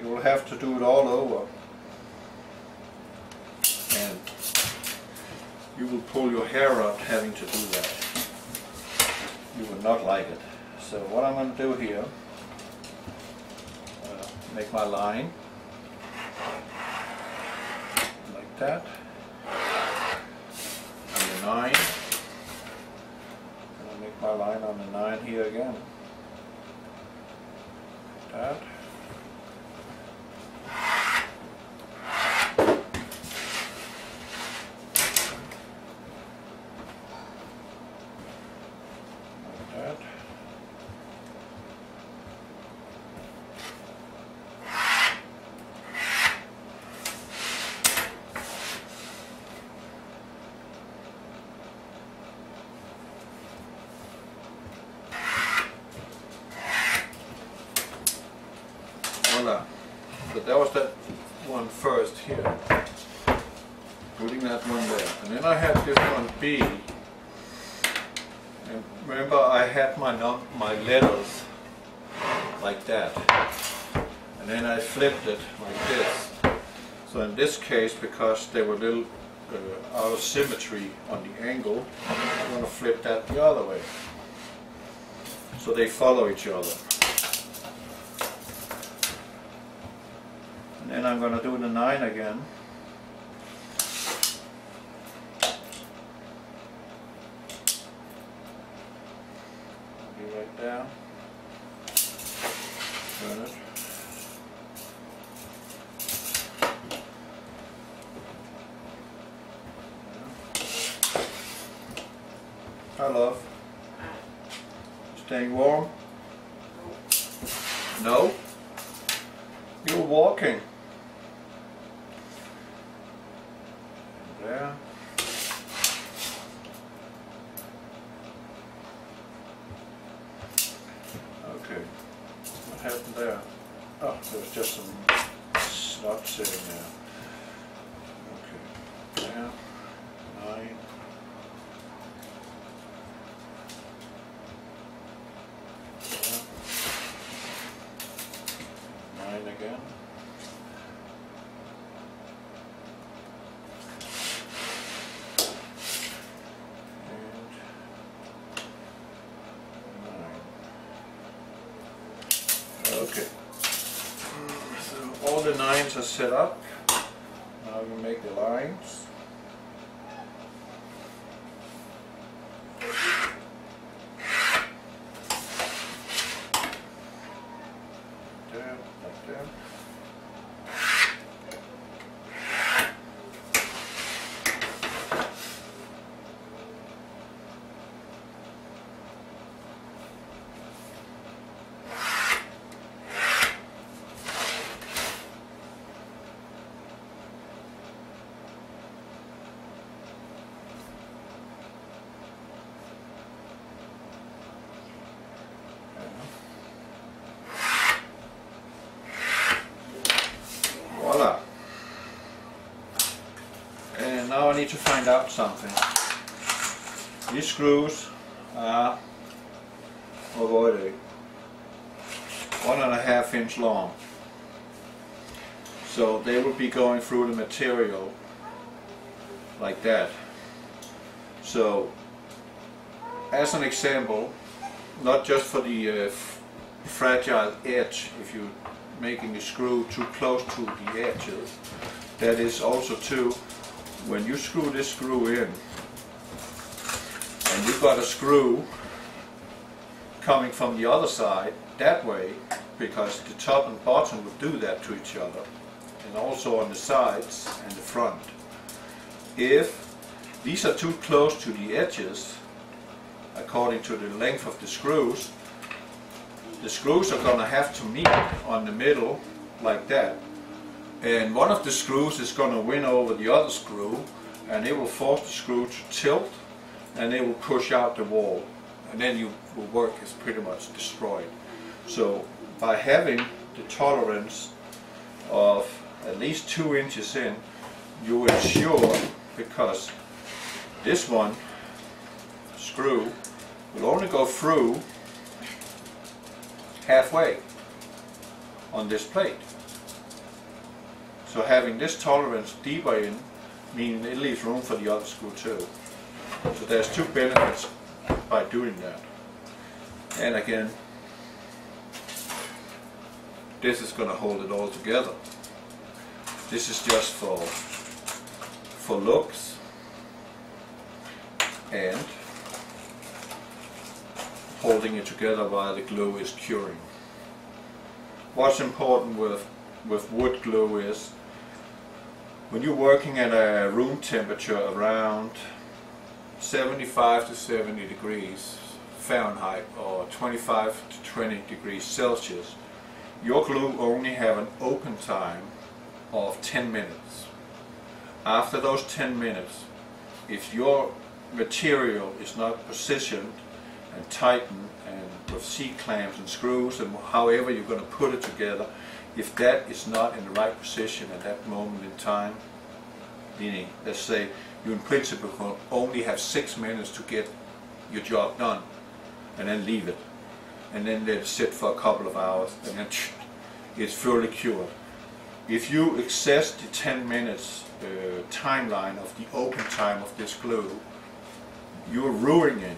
Speaker 2: You will have to do it all over, and you will pull your hair out having to do that. You will not like it. So what I'm going to do here, make my line like that, on the 9, and I'll make my line on the 9 here again, like that. Voila. But that was that one first here. Putting that one there. And then I had this one B. And remember I had my letters like that. And then I flipped it like this. So in this case, because they were a little out of symmetry on the angle, I'm going to flip that the other way. So they follow each other. Then I'm going to do the 9 again. Be right there. Turn it. Hi, love. Staying warm? No? You're walking. There. Okay. What happened there? Oh, there was just some snot sitting there. Okay. There. 9. There. 9 again. Okay, so all the 9s are set up. Now we make the lines. There, like that. to find out something. These screws are, what are they? 1.5 inch long. So they will be going through the material like that. So as an example, not just for the fragile edge, if you're making a screw too close to the edges, that is also too, when you screw this screw in, and you've got a screw coming from the other side that way, because the top and bottom will do that to each other, and also on the sides and the front. If these are too close to the edges, according to the length of the screws are going to have to meet on the middle like that, and one of the screws is going to win over the other screw, and it will force the screw to tilt, and it will push out the wall, and then your work is pretty much destroyed. So by having the tolerance of at least 2 inches in, you ensure, because this one screw will only go through halfway on this plate. So having this tolerance deeper in means it leaves room for the other screw too. So there's 2 benefits by doing that. And again, this is going to hold it all together. This is just for looks and holding it together while the glue is curing. What's important with wood glue is, when you're working at a room temperature around 75 to 70 degrees Fahrenheit or 25 to 20 degrees Celsius, your glue only have an open time of 10 minutes. After those 10 minutes, if your material is not positioned and tightened and with C-clamps and screws and however you're going to put it together, if that is not in the right position at that moment in time, meaning, let's say you in principle only have 6 minutes to get your job done, and then leave it, and then let it sit for a couple of hours, and then it's fully cured. If you excess the 10 minutes timeline of the open time of this glue, you're ruining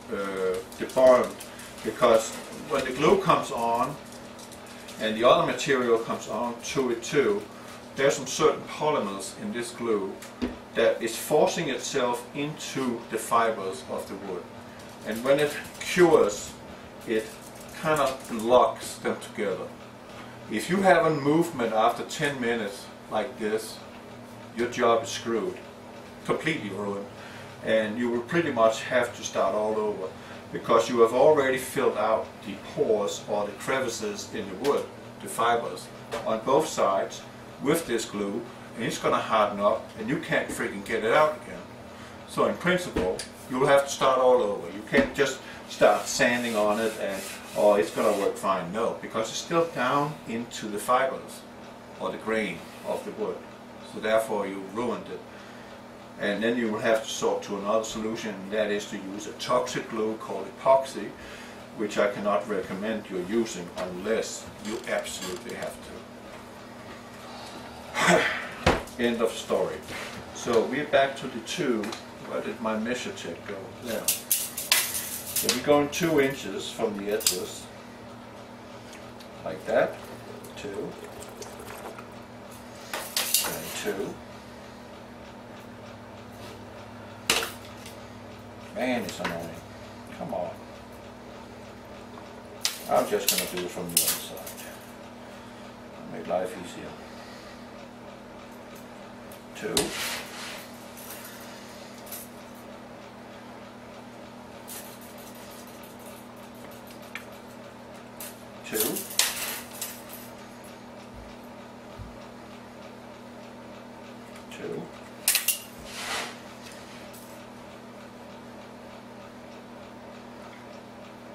Speaker 2: the bond, because when the glue comes on and the other material comes on to it too, there's some certain polymers in this glue that is forcing itself into the fibers of the wood, and when it cures, it kind of locks them together. If you have a movement after 10 minutes like this, your job is screwed, completely ruined, and you will pretty much have to start all over, because you have already filled out the pores or the crevices in the wood, the fibers, on both sides with this glue, and it's going to harden up and you can't freaking get it out again. So in principle, you'll have to start all over. You can't just start sanding on it and, oh, it's going to work fine. No, because it's still down into the fibers or the grain of the wood. So therefore you ruined it. And then you will have to sort to another solution, and that is to use a toxic glue called epoxy, which I cannot recommend you're using unless you absolutely have to. End of story. So we're back to the 2. Where did my measure tape go? There. So we're going 2 inches from the edges, like that. 2. And 2. Man, it's annoying. Come on. I'm just going to do it from the other side. Make life easier. 2. 2. 2.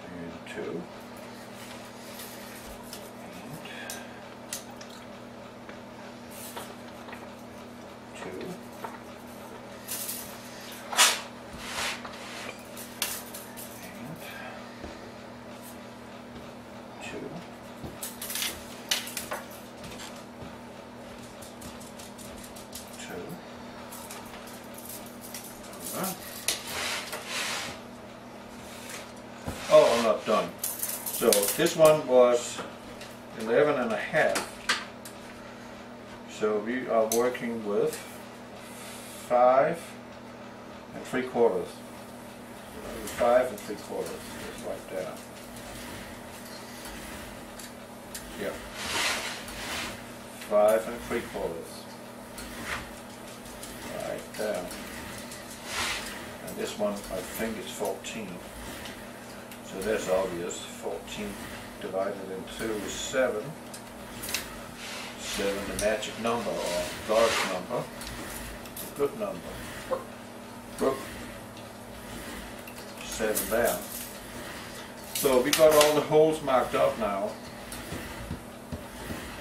Speaker 2: And 2. Oh, I'm not done. So this one was 11.5. So we are working with 5 3/4. 5 3/4. Just right there. Yeah. 5 3/4. Right there. And this one, I think it's 14. So that's obvious. 14 divided in 2 is 7. 7, the magic number, or God's number. A good number. Look. 7 there. So we got all the holes marked up now,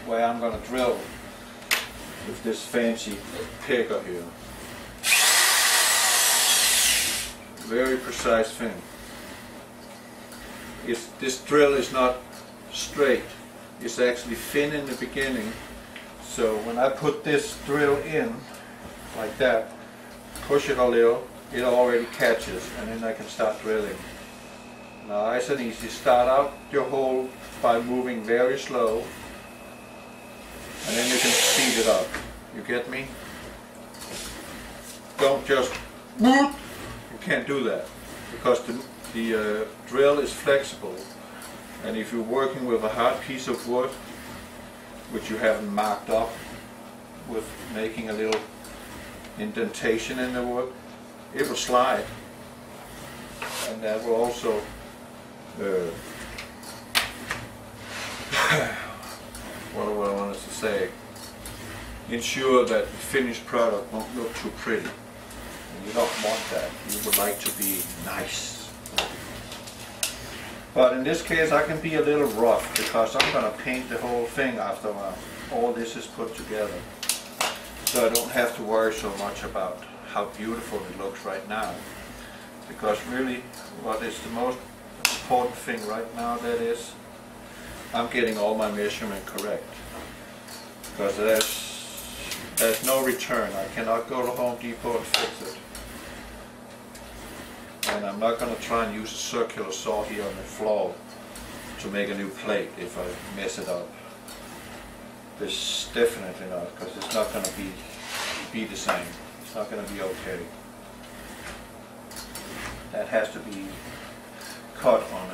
Speaker 2: where I'm going to drill with this fancy picker here. Very precise thing. This drill is not straight. It's actually thin in the beginning. So when I put this drill in, like that, push it a little, it already catches, and then I can start drilling. Nice and easy. Start out your hole by moving very slow, and then you can speed it up. You get me? Don't just, you can't do that, because the drill is flexible, and if you're working with a hard piece of wood, which you haven't marked up with making a little indentation in the wood, it will slide, and that will also what do I want to say, ensure that the finished product won't look too pretty, and you don't want that. You would like to be nice. But in this case I can be a little rough, because I'm going to paint the whole thing after all this is put together. So I don't have to worry so much about how beautiful it looks right now. Because really what is the most important thing right now, that is, I'm getting all my measurement correct. Because there's no return. I cannot go to Home Depot and fix it. And I'm not going to try and use a circular saw here on the floor to make a new plate if I mess it up. This definitely not, because it's not going to be the same. It's not going to be okay. That has to be cut on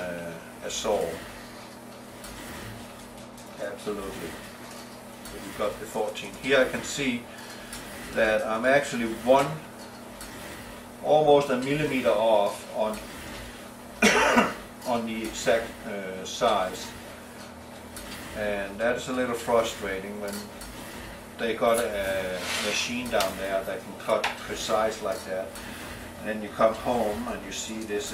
Speaker 2: a saw. Absolutely. So you've got the 14. Here I can see that I'm actually almost a millimeter off on on the exact size, and that is a little frustrating when they got a machine down there that can cut precise like that, and then you come home and you see this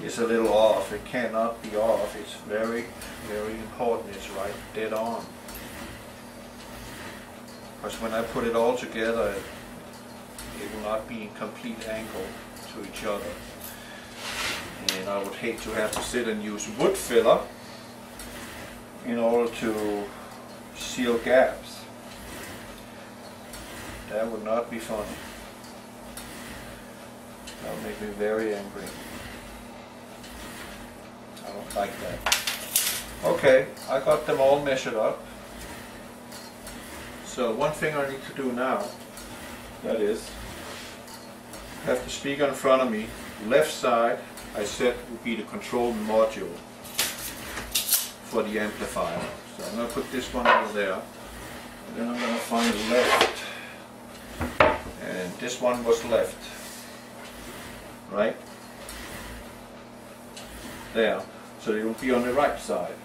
Speaker 2: is a little off. It cannot be off. It's very, very important. It's right dead on, because when I put it all together, it will not be in complete angle to each other. And I would hate to have to sit and use wood filler in order to seal gaps. That would not be funny. That would make me very angry. I don't like that. Okay, I got them all measured up. So one thing I need to do now, that is, I have the speaker in front of me. Left side, I said, would be the control module for the amplifier. So I'm going to put this one over there. And then I'm going to find left. And this one was left. Right? There. So it will be on the right side.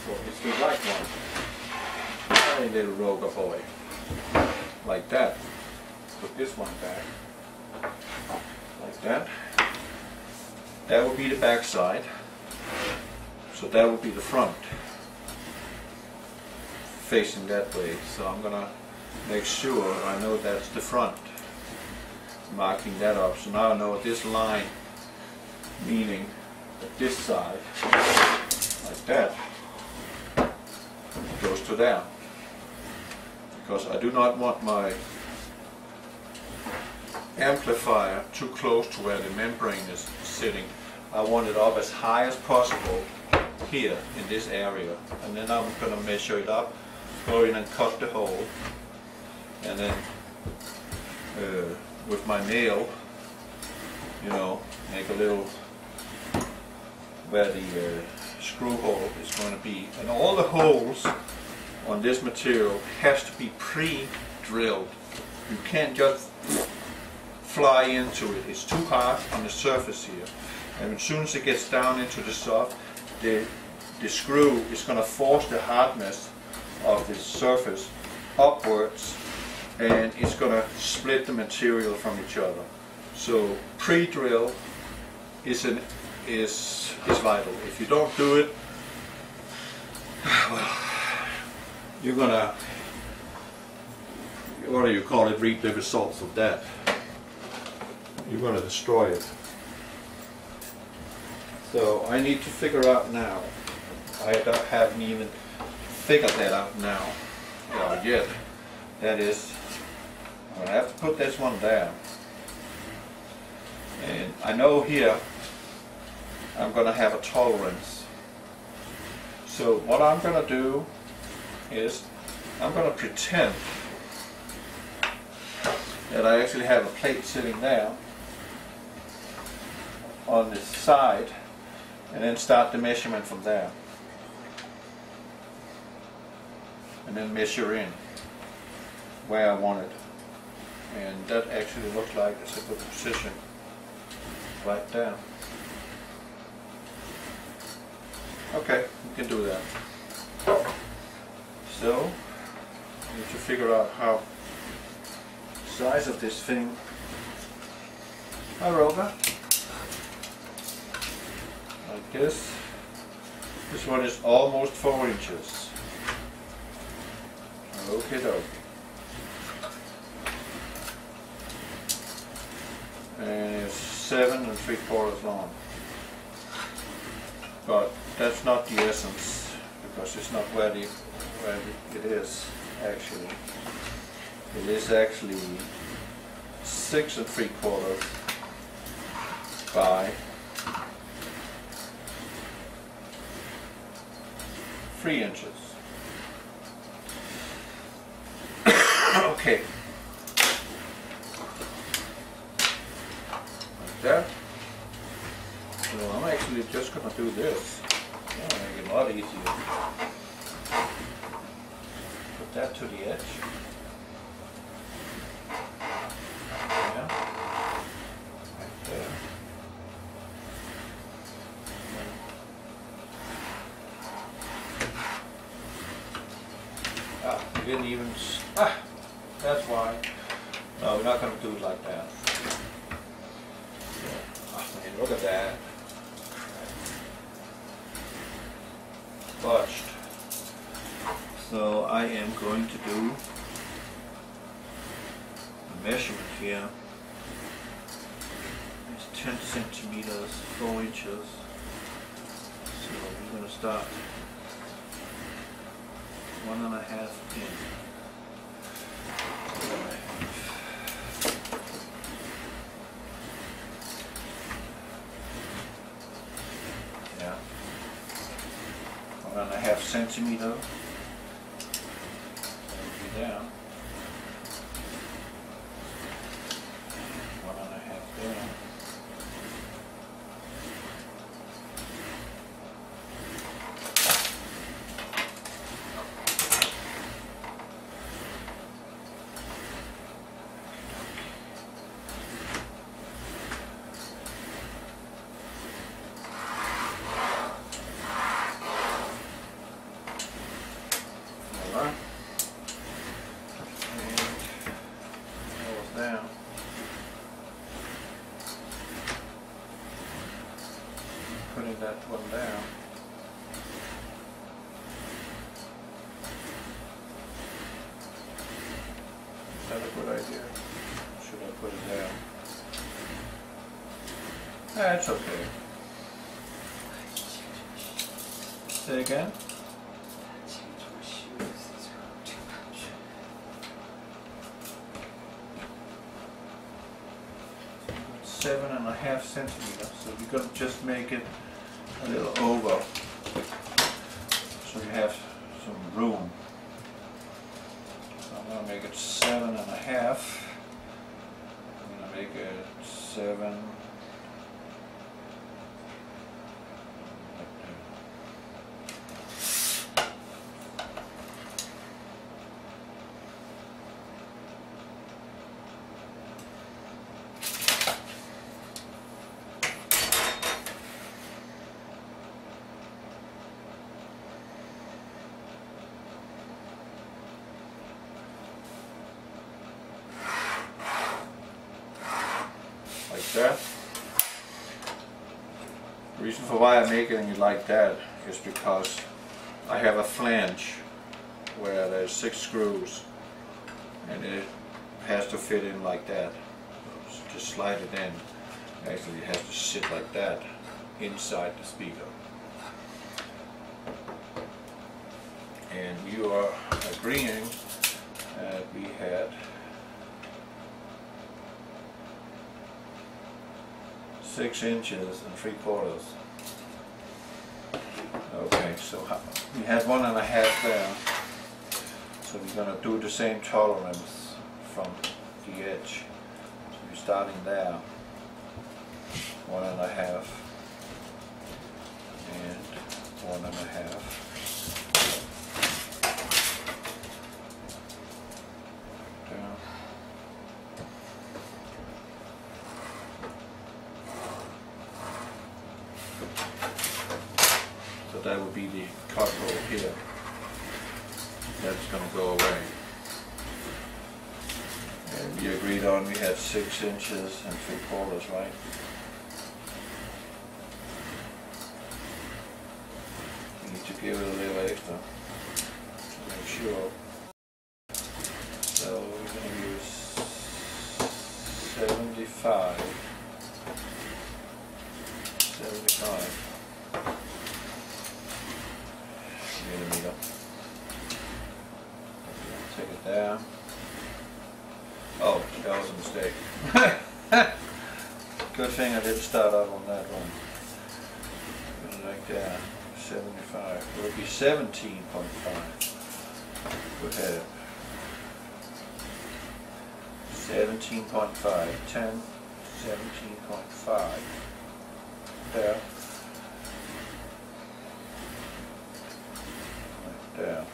Speaker 2: So it's the right one. Tiny little roger boy. Like that. Put this one back. Like that. That will be the back side. So that will be the front. Facing that way. So I'm gonna make sure I know that's the front. Marking that up. So now I know this line, meaning that this side, like that, goes to there. Because I do not want my amplifier too close to where the membrane is sitting. I want it up as high as possible here in this area, and then I'm going to measure it up, go in and cut the hole, and then with my nail, you know, make a little where the screw hole is going to be. And all the holes on this material has to be pre-drilled. You can't just fly into it. It's too hard on the surface here. And as soon as it gets down into the soft, the screw is going to force the hardness of the surface upwards, and it's going to split the material from each other. So pre-drill is vital. If you don't do it, well, you're going to, what do you call it, reap the results of that. You're going to destroy it. So I need to figure out now. I haven't even figured that out now yet. That is, I'm going to have to put this one down. And I know here I'm going to have a tolerance. So what I'm going to do is I'm going to pretend that I actually have a plate sitting down on this side, and then start the measurement from there. And then measure in where I want it. And that actually looks like it's a good position right there. Okay, we can do that. So, I need to figure out how the size of this thing. Hi, Rover. Like this. This one is almost 4 inches. Okay, doke. And it's 7 3/4 long. But that's not the essence, because it's not where it is actually. It is actually 6 3/4 by 3 inches. Okay. Like that. So I'm actually just going to do this. Yeah, make it a lot easier. Put that to the edge. Yeah. Right there. Ah, we didn't even... that's why. No, we're not going to do it like that. Oh, man, look at that. Botched. So I am going to do a measurement here. It's 10 centimeters, 4 inches. So we're going to start 1.5 in. Yeah, 1.5 centimeter. Down. 1.5 down. Putting that one down. Is that a good idea? Should I put it down? That's okay. Say again? 7.5 centimeters. So we're going to just make it a little over, so we have some room. So I'm going to make it 7.5. I'm going to make it 7. That. The reason for why I'm making it like that is because I have a flange where there's 6 screws and it has to fit in like that. So just slide it in. Actually it has to sit like that inside the speaker. And you are agreeing that we had 6 inches and 3/4. Okay, so we had 1.5 there. So we're going to do the same tolerance from the edge. So we're starting there, 1.5 and 1.5. Down. So that would be the cut hole here. That's going to go away. And we agreed on we had 6 inches and 3/4, right? We need to give it a little extra to make sure. So we're going to use 75. Millimeter. Take it there. Oh, that was a mistake. Good thing I didn't start out on that one. Put it like that. 75. It would be 17.5. Go ahead. 17.5. 10. 17.5. There. There.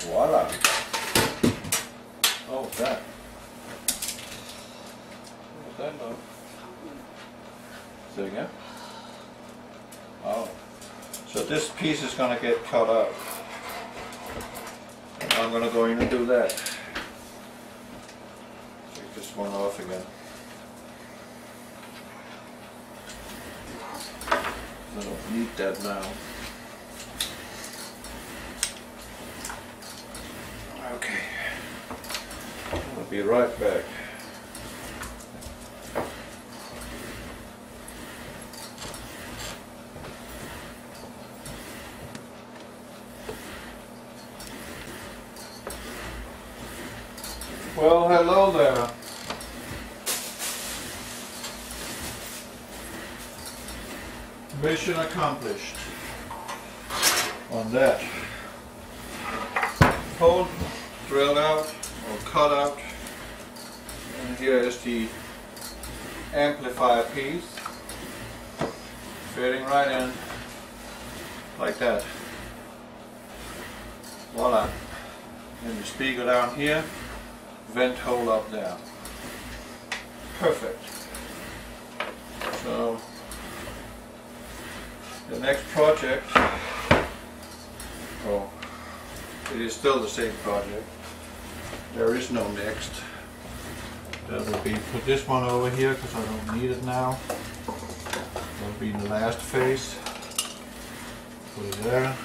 Speaker 2: Voila. Oh, that. What was that look? Say again? Oh. So this piece is going to get cut out. And I'm going to go in and do that. Take this one off again. I don't need that now. Okay. I'll be right back. Well, hello there. Mission accomplished on that. Hole drilled out or cut out, and here is the amplifier piece fitting right in like that. Voila. And the speaker down here, vent hole up there. Perfect. So the next project, oh, it is still the same project. There is no next. That will be, put this one over here because I don't need it now. That will be in the last phase. Put it there.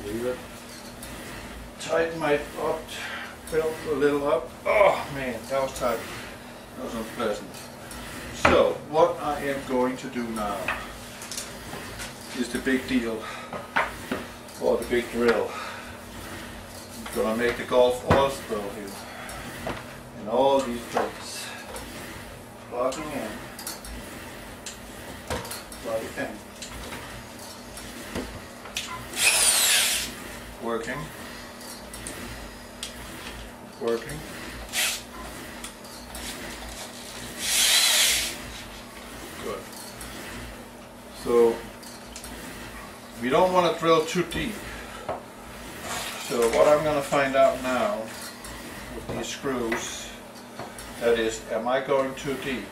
Speaker 2: Leave it. Tighten my up, belt a little up. Oh man, that was tight. That was unpleasant. So, what I am going to do now is the big deal, or the big drill. I'm gonna make the golf oil spill here, and all these drills plugging in, plug it in, working, working. Good. So we don't want to drill too deep. So what I'm going to find out now with these screws, that is, am I going too deep?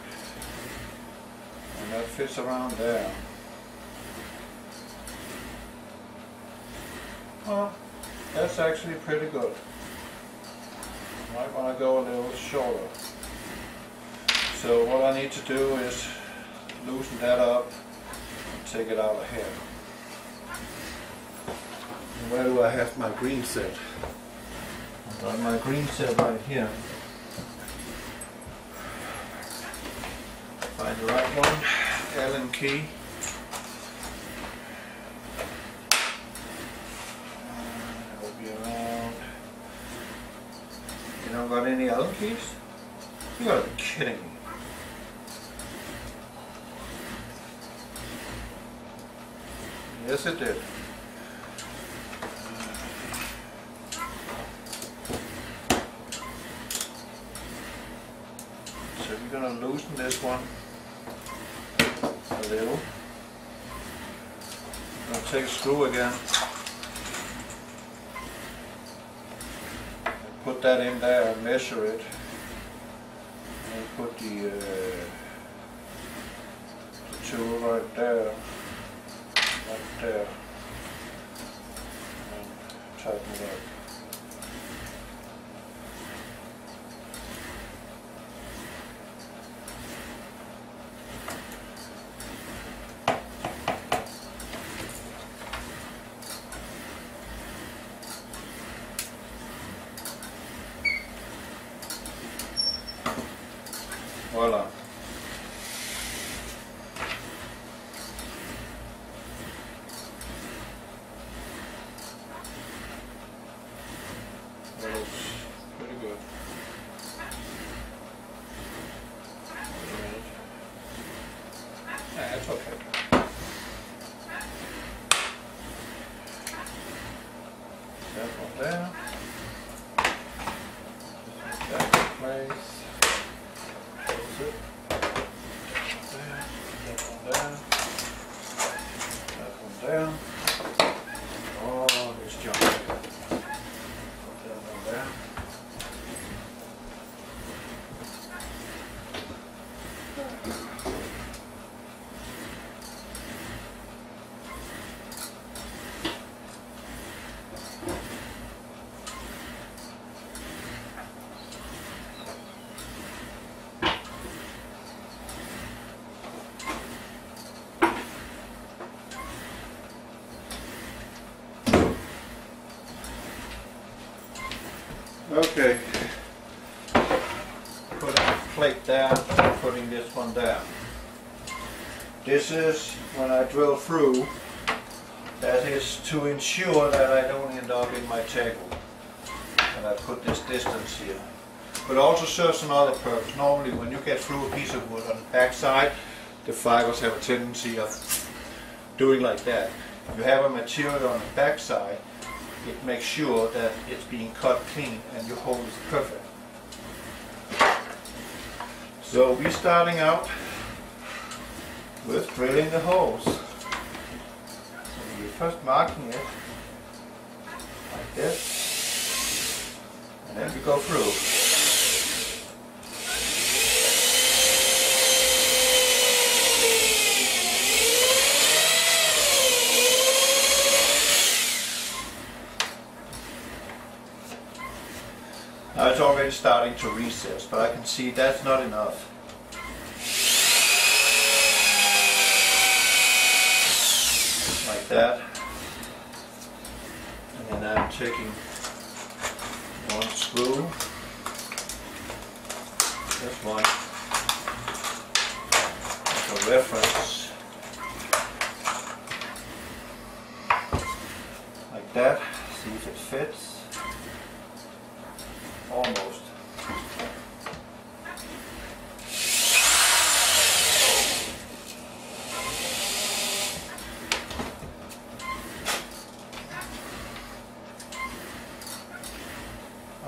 Speaker 2: And that fits around there. Well, that's actually pretty good. Might want to go a little shorter. So what I need to do is loosen that up and take it out ahead. And where do I have my green set? I've got my green set right here. Find the right one, Allen key. That'll be around. You don't got any Allen keys? You gotta be kidding me. Yes, it did. So we're going to loosen this one a little. I'm going to take a screw again and put that in there and measure it. And put the tool right there. Right there, and tighten it up. Voila. Okay, putting the plate down, putting this one down. This is when I drill through, that is to ensure that I don't end up in my table. And I put this distance here. But it also serves another purpose. Normally when you get through a piece of wood on the back side, the fibers have a tendency of doing like that. If you have a material on the back side, it makes sure that it's being cut clean and your hole is perfect. So we're starting out with drilling the holes. So we're first marking it like this, and then we go through. Now it's already starting to recess, but I can see that's not enough. Like that. And then I'm taking one screw, this one, as a reference, like that. See if it fits. Almost.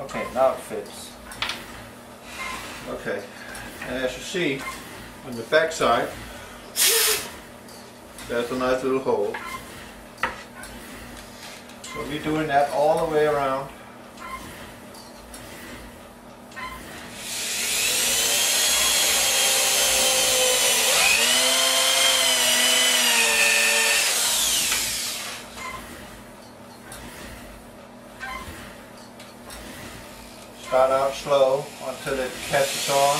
Speaker 2: Okay, now it fits. Okay, and as you see on the back side, there's a nice little hole. So we're doing that all the way around. Start out slow until it catches on,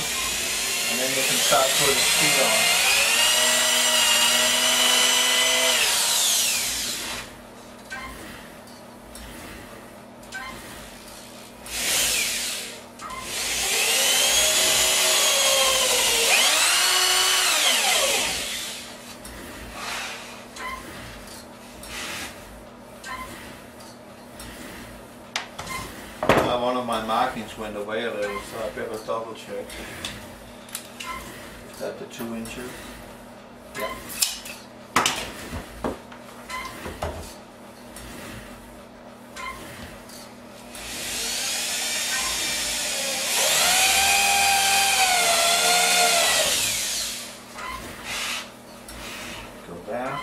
Speaker 2: and then you can start putting speed on. One of my markings went away a little, so I better double check. Is that the 2 inches? Yeah. Go there.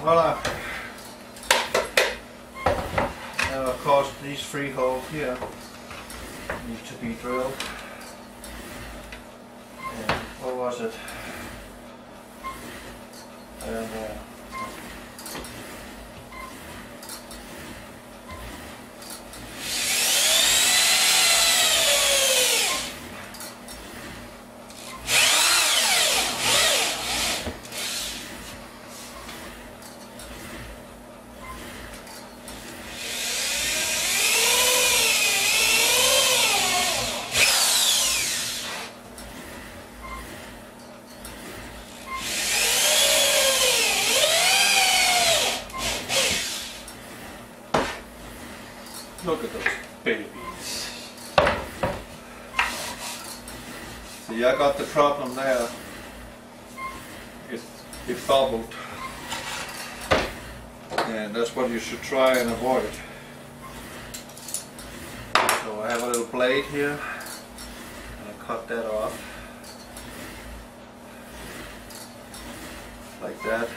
Speaker 2: Voila! Now of course these 3 holes here need to be drilled. And what was it? And look at those babies. See, I got the problem there. It bubbled. And that's what you should try and avoid. So I have a little blade here. And I cut that off. Like that.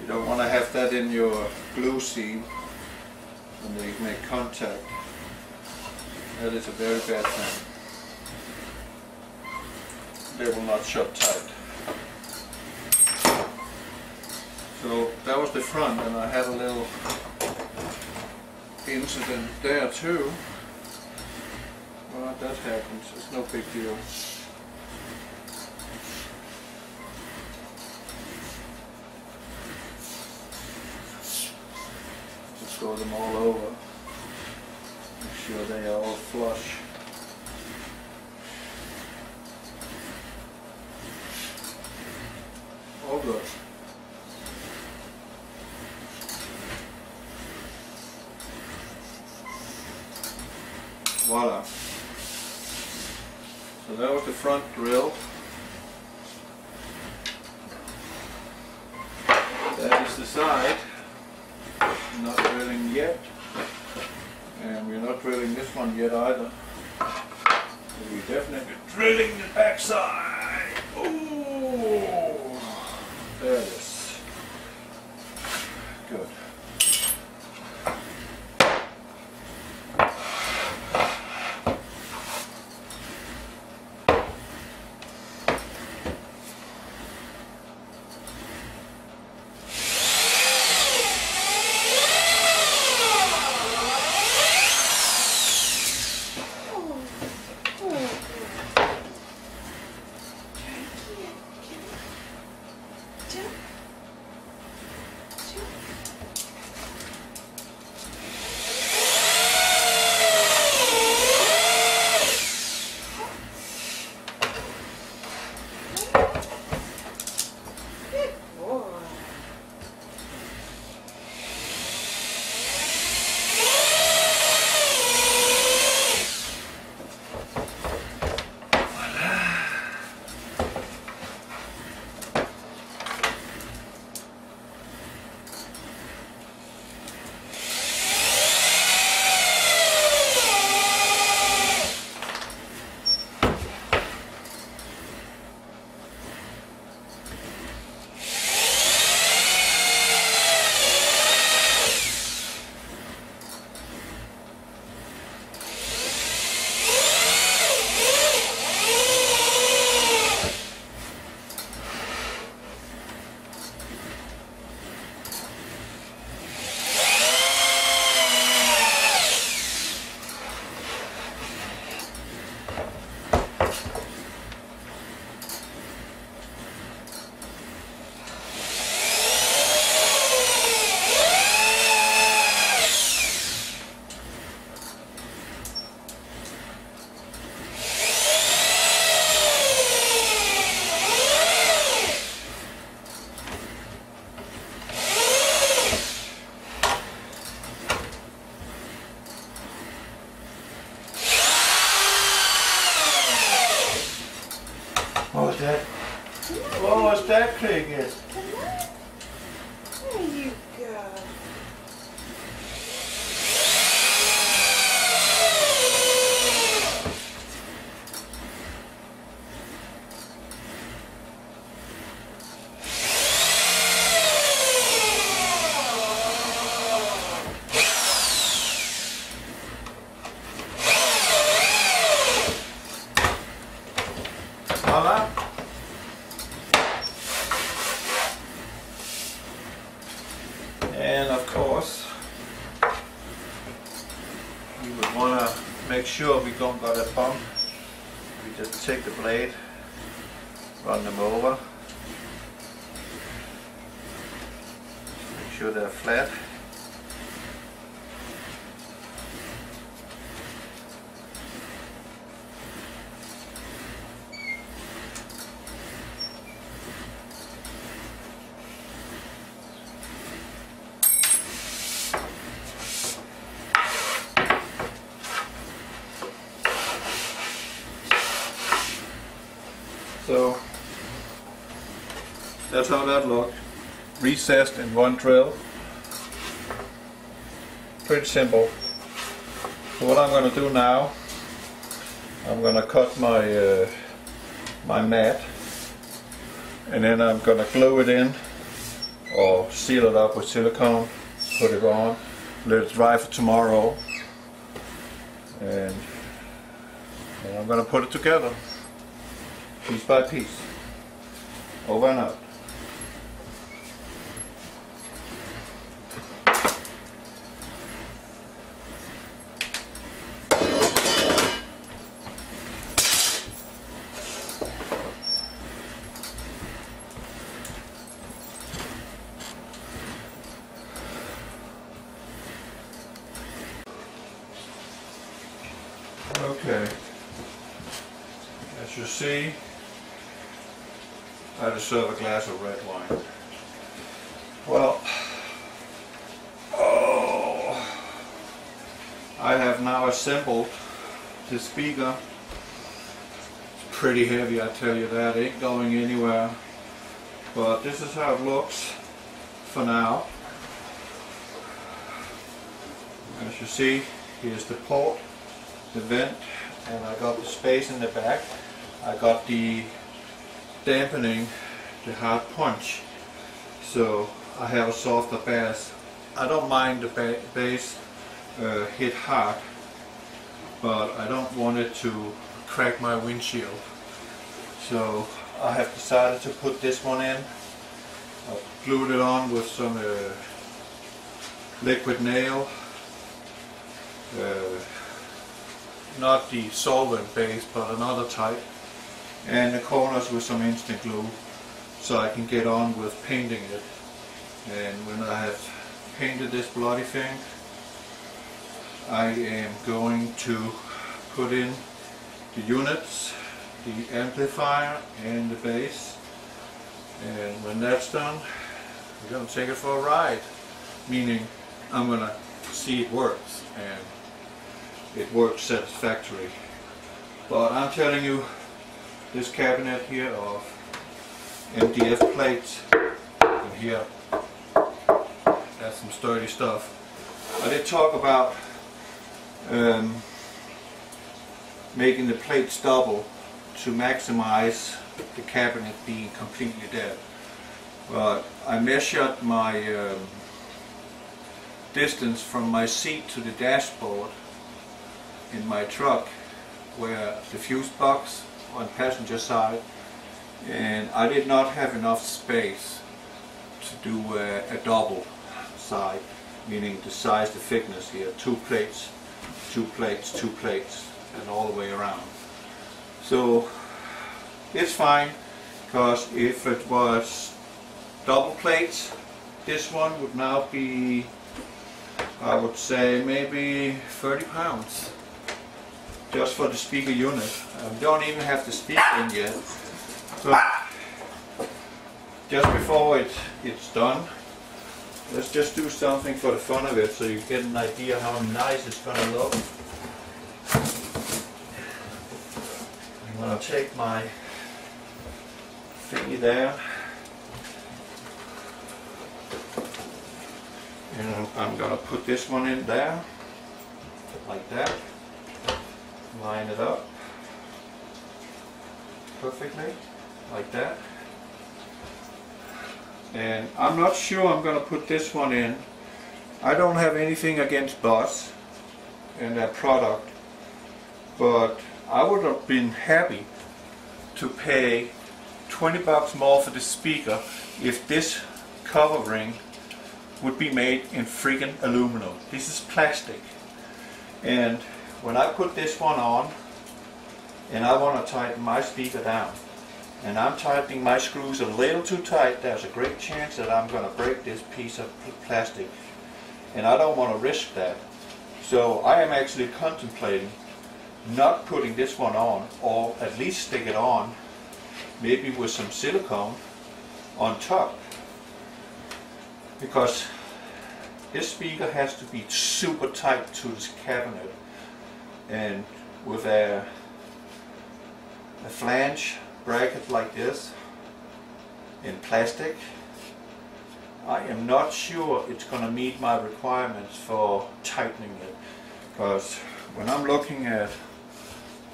Speaker 2: You don't want to have that in your glue seam when they make contact. That is a very bad thing. They will not shut tight. So that was the front, and I had a little incident there too. that happens. It's no big deal. Just go them all over. Make sure they are all flush. All good. Voila. So that was the front grill. That is the side. Not drilling yet. And we're not drilling this one yet either. We're definitely drilling the back side. Ooh, there it is. Good. What was that cricket?
Speaker 3: There you go.
Speaker 2: Voila. And of course, we would want to make sure we don't got a bump. We just take the blade, run them over, make sure they're flat. So that's how that looked. Recessed in one drill. Pretty simple. So what I'm going to do now, I'm going to cut my my mat, and then I'm going to glue it in or seal it up with silicone, put it on, let it dry for tomorrow, and I'm going to put it together. Piece by piece. Over and out. Okay, as you see, I deserve a glass of red wine. Well, I have now assembled the speaker. It's pretty heavy, I tell you that, ain't going anywhere. But this is how it looks for now. As you see, here's the port, the vent, and I got the space in the back. I got the dampening, the hard punch, so I have a softer bass. I don't mind the bass hit hard, but I don't want it to crack my windshield. So I have decided to put this one in. I glued it on with some liquid nail, not the solvent base but another type, and the corners with some instant glue so I can get on with painting it. And when I have painted this bloody thing, I am going to put in the units, the amplifier and the bass, and when that's done we're going to take it for a ride, meaning I'm going to see it works, and it works satisfactorily. But I'm telling you, this cabinet here of MDF plates in here, that's some sturdy stuff. I did talk about making the plates double to maximize the cabinet being completely dead. But I measured my distance from my seat to the dashboard in my truck, where the fuse box on passenger side, and I did not have enough space to do a double side, meaning the size, the thickness here, 2 plates, 2 plates, 2 plates, and all the way around. So it's fine, because if it was double plates, this one would now be, I would say, maybe 30 pounds just for the speaker unit. I don't even have the speaker in yet. So just before it's done, let's just do something for the fun of it so you get an idea how nice it's going to look. I'm going to take my thingy there, and I'm going to put this one in there, like that, line it up perfectly, like that. And I'm not sure I'm going to put this one in. I don't have anything against Boss and their product, but I would have been happy to pay 20 bucks more for the speaker if this cover ring would be made in freaking aluminum. This is plastic. And when I put this one on and I want to tighten my speaker down, and I'm tightening my screws a little too tight, there's a great chance that I'm going to break this piece of plastic, and I don't want to risk that. So I am actually contemplating not putting this one on, or at least stick it on maybe with some silicone on top, because this speaker has to be super tight to this cabinet, and with a flange bracket like this in plastic, I am not sure it's going to meet my requirements for tightening it, because when I'm looking at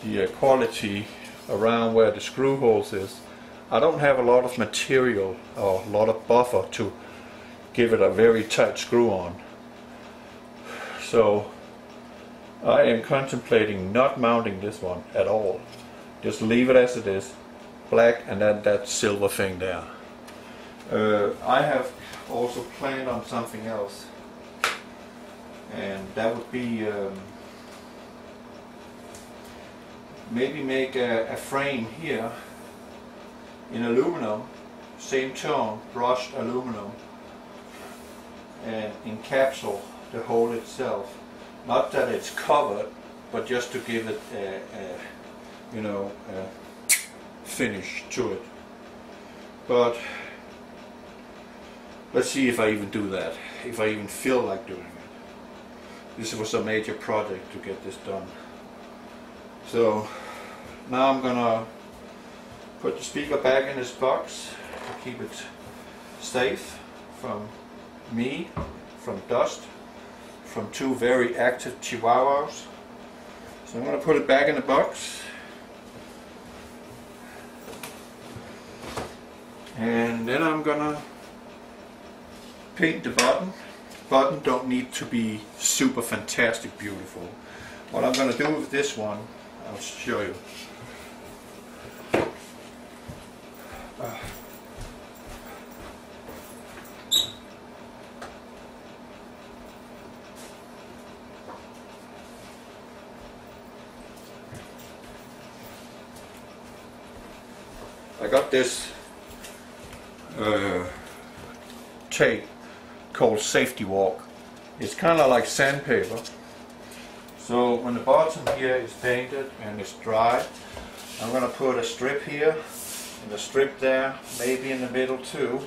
Speaker 2: the quality around where the screw holes is, I don't have a lot of material or a lot of buffer to give it a very tight screw on. So I am contemplating not mounting this one at all. Just leave it as it is, black, and then that silver thing there. I have also planned on something else, and that would be maybe make a frame here in aluminum, same tone, brushed aluminum, and encapsule the hole itself. Not that it's covered,
Speaker 1: but just to give it a you know, a finish to it. But let's see if I even do that, if I even feel like doing it. This was a major project to get this done. So now I'm gonna put the speaker back in this box to keep it safe from me, from dust, from two very active chihuahuas. So I'm gonna put it back in the box. And then I'm gonna paint the button. Button don't need to be super fantastic beautiful. What I'm gonna do with this one, I'll show you. I got this tape called Safety Walk. It's kind of like sandpaper. So when the bottom here is painted and it's dry, I'm going to put a strip here and a strip there, maybe in the middle too.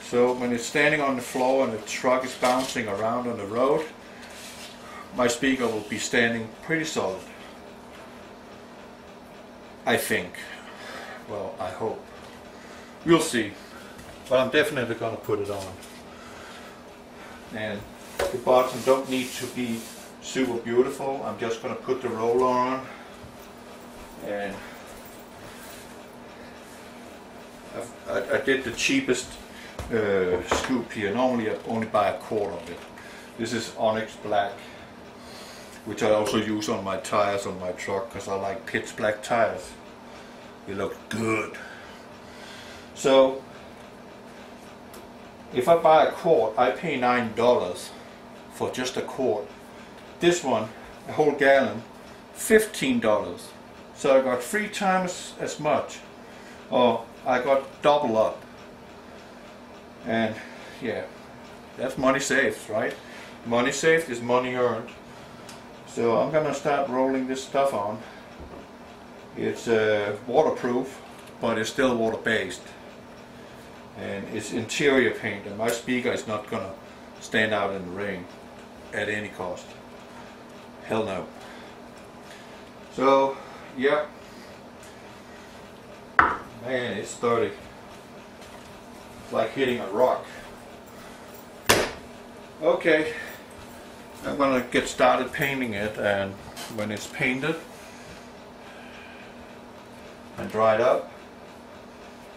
Speaker 1: So when it's standing on the floor and the truck is bouncing around on the road, my speaker will be standing pretty solid. I think. Well, I hope. We'll see. But I'm definitely going to put it on. And the bottom don't need to be super beautiful. I'm just going to put the roller on. And I did the cheapest scoop here. Normally I only buy a quart of it. This is Onyx Black, which I also use on my tires on my truck because I like pitch black tires. They look good. So if I buy a quart, I pay $9 for just a quart. This one, a whole gallon, $15. So I got 3 times as much. Or I got double up. And yeah, that's money saved, right? Money saved is money earned. So I'm gonna start rolling this stuff on. It's waterproof, but it's still water-based. And it's interior paint, and my speaker is not gonna stand out in the rain at any cost. Hell no. So, yeah. Man, it's dirty. It's like hitting a rock. Okay. I'm gonna get started painting it, and when it's painted and dried up,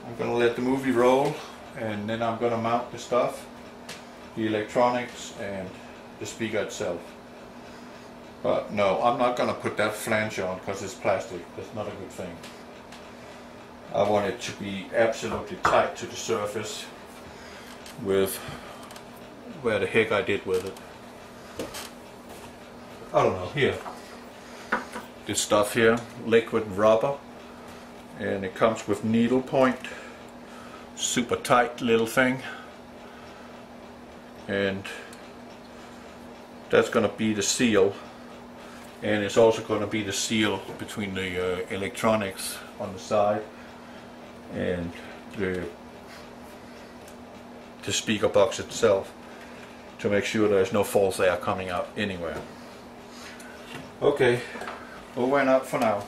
Speaker 1: I'm going to let the movie roll, and then I'm going to mount the stuff, the electronics and the speaker itself. But no, I'm not going to put that flange on because it's plastic. That's not a good thing. I want it to be absolutely tight to the surface with where the heck I did with it. I don't know, here. This stuff here, liquid rubber. And it comes with needle point, super tight little thing, and that's going to be the seal, and it's also going to be the seal between the electronics on the side and the speaker box itself, to make sure there's no false air coming out anywhere. Okay, over and out for now.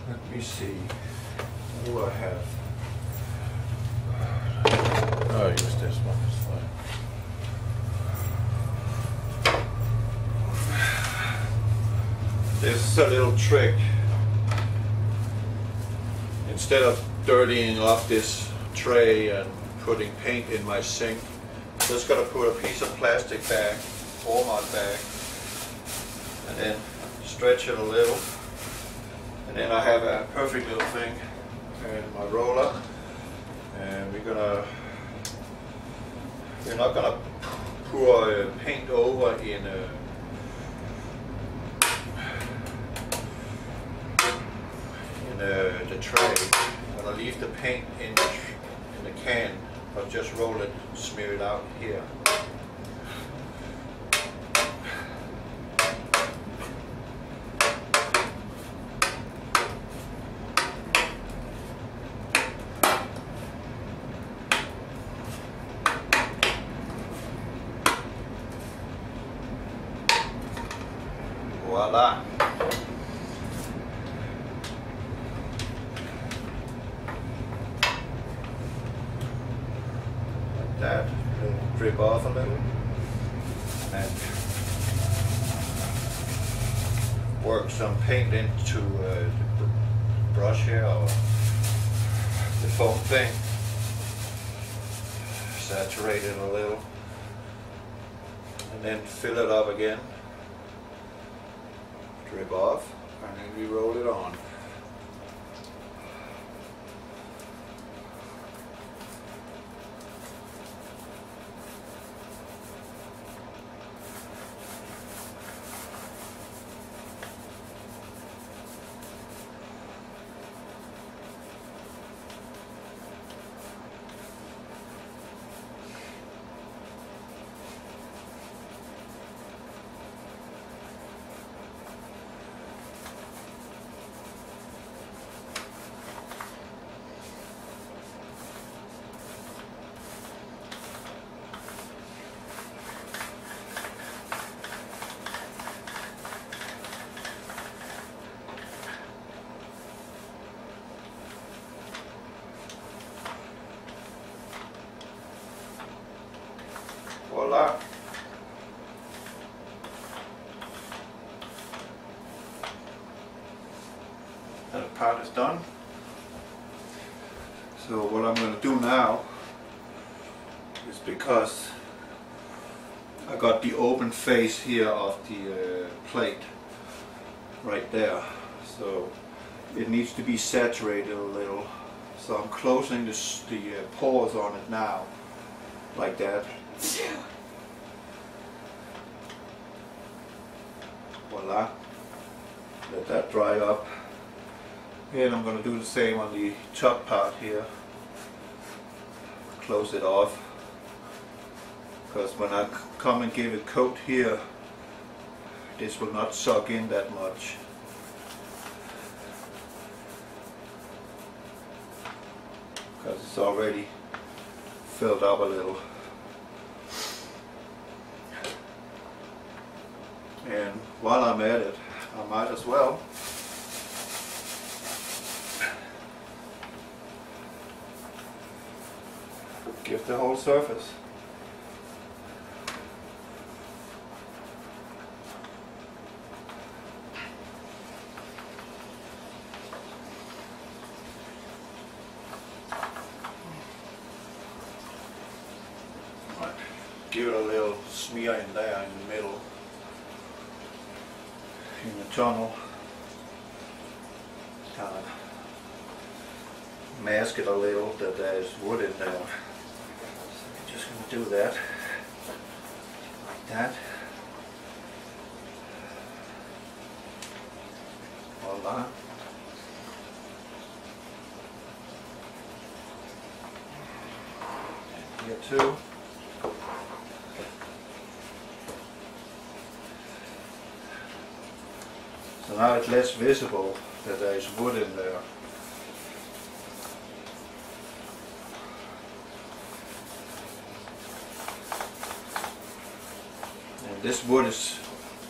Speaker 1: Let me see. What do I have? Oh, use this one. It's fine. This is a little trick. Instead of dirtying up this tray and putting paint in my sink, I'm just going to put a piece of plastic bag, Walmart bag, and then stretch it a little. And then I have a perfect little thing and my roller, and we're not gonna pour paint over in
Speaker 2: the tray. I'm going to leave the paint in the can, but just roll it, smear it out here. Voila! Like that, drip off a little, and work some paint into the brush here, or the foam thing. Saturate it a little, and then fill it up again. Drip off, and then we roll it on. Voila! That part is done. So what I'm going to do now is, because I got the open face here of the plate right there, so it needs to be saturated a little. So I'm closing the pores on it now, like that. Voila. Let that dry up. And I'm going to do the same on the top part here. Close it off. Because when I come and give it coat here, this will not suck in that much. Because it's already filled up a little. And while I'm at it, I might as well give the whole surface. Right. Give it a little smear in there in the middle, in the tunnel. Kind of mask it a little that there's wood in there. So just going to do that, like that. Voila. And here too. So now it's less visible that there is wood in there. And this wood is,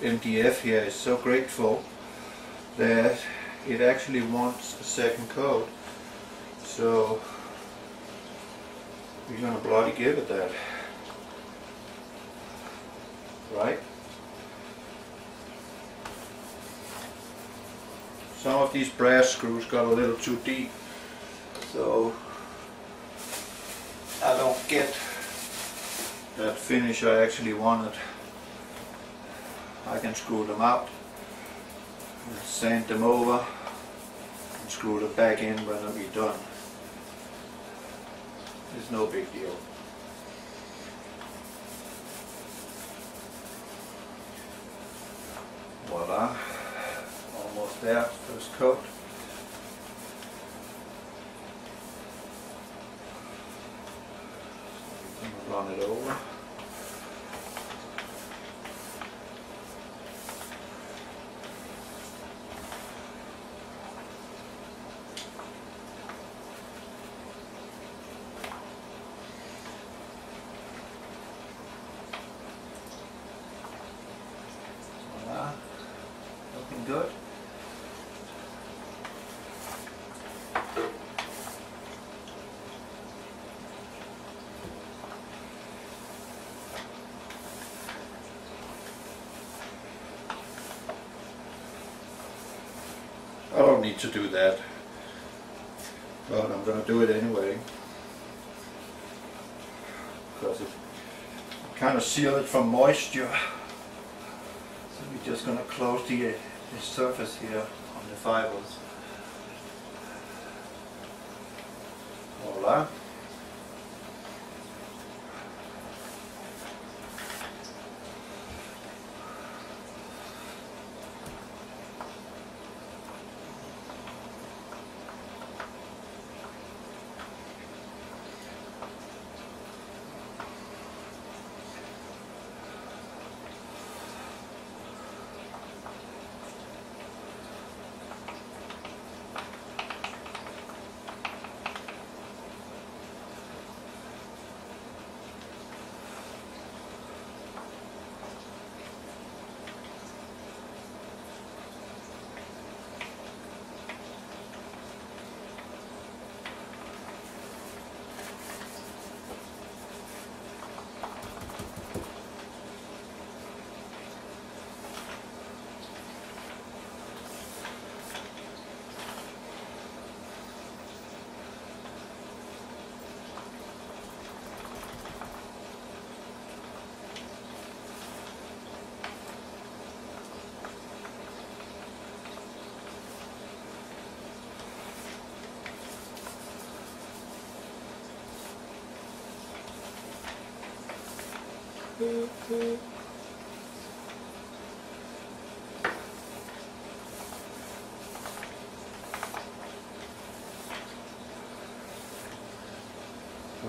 Speaker 2: MDF here is so grateful that it actually wants a second coat. So we're going to bloody give it that. Right? Some of these brass screws got a little too deep, so I don't get that finish I actually wanted. I can screw them out, and sand them over, and screw them back in when I'm done. It's no big deal. Voila. Almost there, first coat. good.
Speaker 1: I don't need to do that, but I'm going to do it anyway, because it kind of seal it from moisture. So we're just going to close the surface here on the fibers. Voila.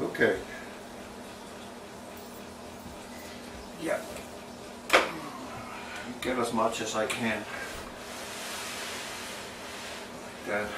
Speaker 1: Okay. Yeah. Get as much as I can. Like that.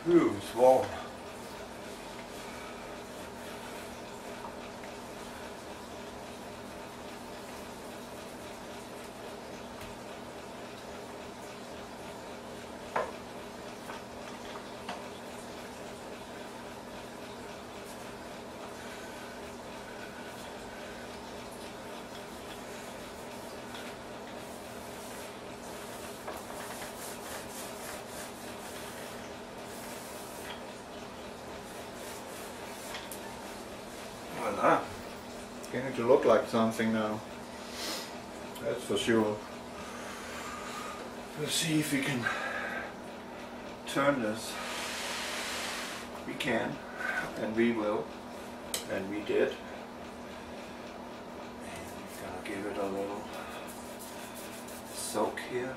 Speaker 1: Ooh, it's warm. Voila. Beginning to look like something now. That's for sure. Let's see if we can turn this. We can, and we will, and we did. And we're gonna give it a little soak here.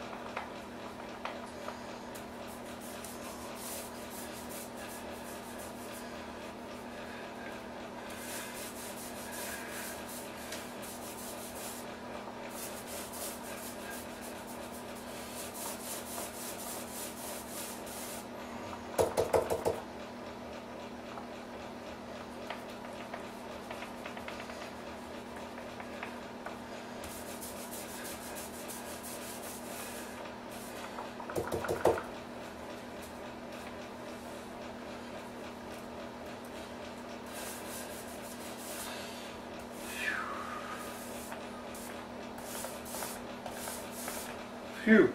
Speaker 2: Phew,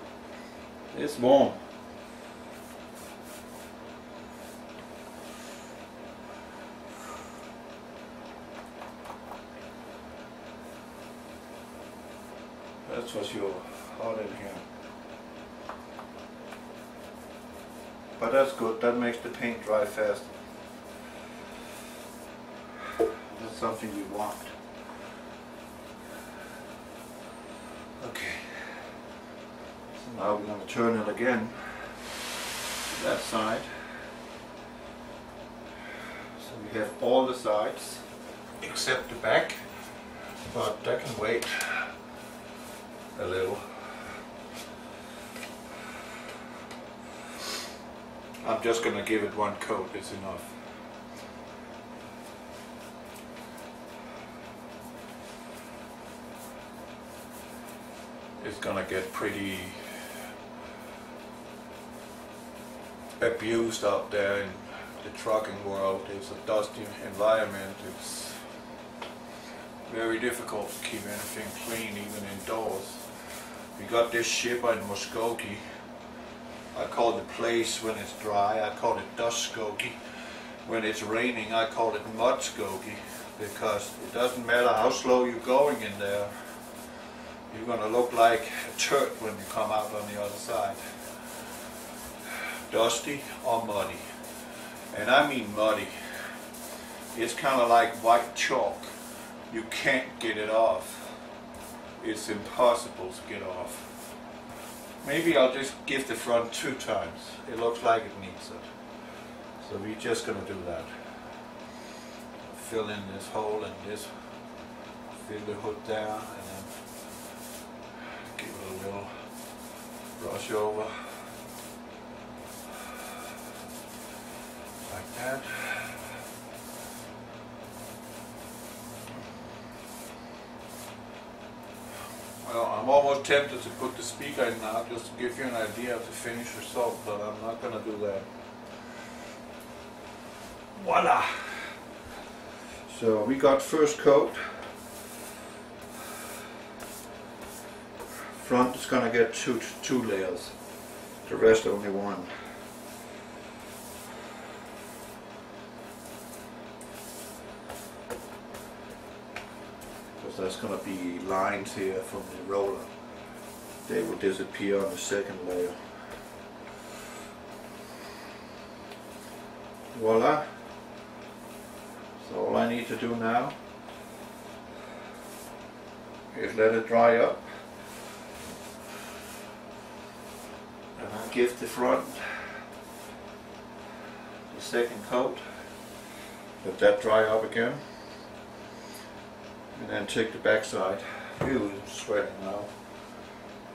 Speaker 2: it's warm. That's for sure, hot in here. But that's good, that makes the paint dry faster. That's something you want. Okay, so now we're going to turn it again to that side. So we have all the sides except the back, but that can wait a little. I'm just going to give it one coat, it's enough. It's going to get pretty abused out there in the trucking world. It's a dusty environment. It's very difficult to keep anything clean even indoors. We got this shipper in Muskogee. I call the place when it's dry, I call it Dustskogee. When it's raining, I call it Mudskogee, because it doesn't matter how slow you're going in there, you're going to look like a turd when you come out on the other side. Dusty or muddy. And I mean muddy. It's kind of like white chalk. You can't get it off. It's impossible to get off. Maybe I'll just give the front 2 times. It looks like it needs it. So we're just going to do that. Fill in this hole and this. Fill the hood there and then give it a little brush over. Like that. Well, I'm almost tempted to put the speaker in now just to give you an idea of the finished result, but I'm not going to do that. Voila! So we got first coat. Front is going to get two layers, the rest only one. There's going to be lines here from the roller. They will disappear on the second layer. Voila! So all I need to do now is let it dry up, and I'll give the front the second coat, let that dry up again. And then take the back side. Ew, I'm sweating now.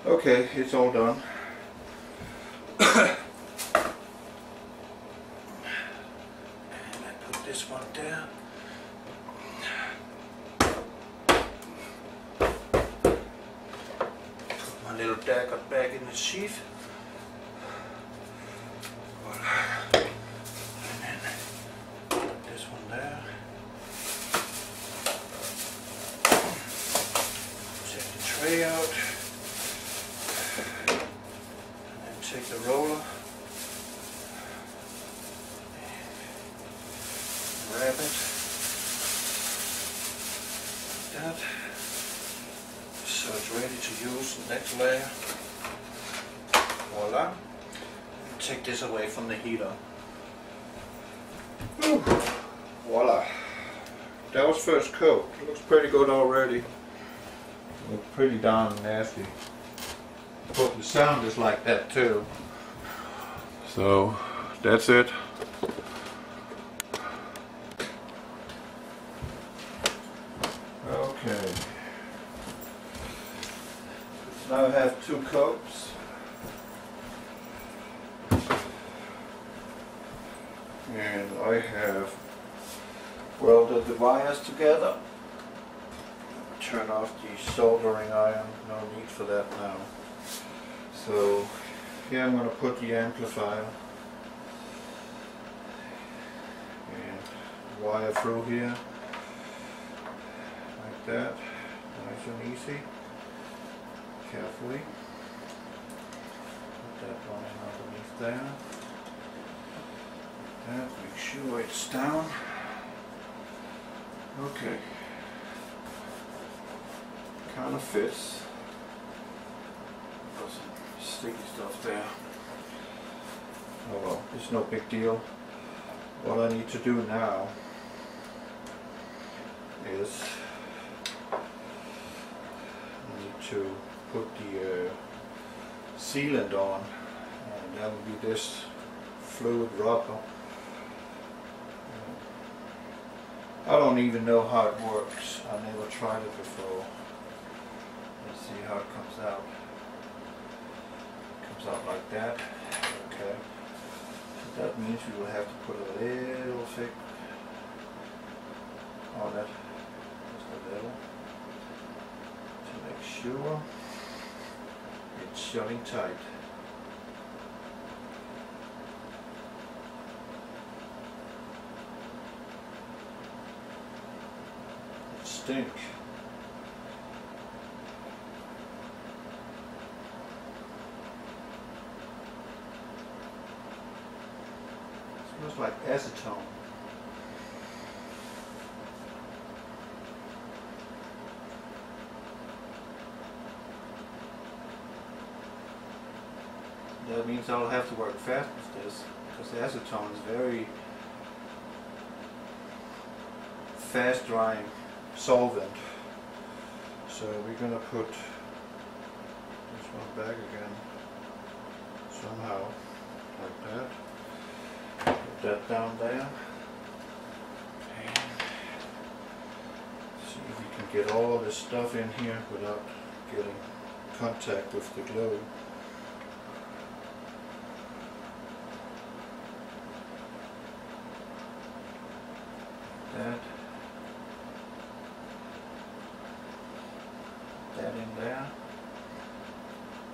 Speaker 2: Okay, it's all done. And I put this one there. Put my little dagger back in the sheath. And then put this one there. Tray out, and then take the roller and wrap it like that, so it's ready to use the next layer. Voila! And take this away from the heater. Ooh. Voila! That was first coat. It looks pretty good already. Looks pretty darn nasty. But the sound is like that too. So that's it. Okay. Now I have 2 coats. And I have welded the wires together. Turn off the soldering iron, no need for that now. So here I'm going to put the amplifier and wire through here like that, nice and easy, carefully. that one in underneath there. And make sure it's down. Okay. Kind of fits. Got some sticky stuff there. Oh well, it's no big deal. What I need to do now is I need to put the sealant on, and that will be this fluid rubber. I don't even know how it works. I never tried it before. Let's see how it comes out. It comes out like that. Okay. So that means we will have to put a little thick on it, just a little, to make sure it's shutting tight. It stinks. Smells like acetone. That means I'll have to work fast with this, because the acetone is very fast drying solvent. So we're going to put this one back again somehow, like that. Put that down there. And see if we can get all this stuff in here without getting contact with the glue. That in there,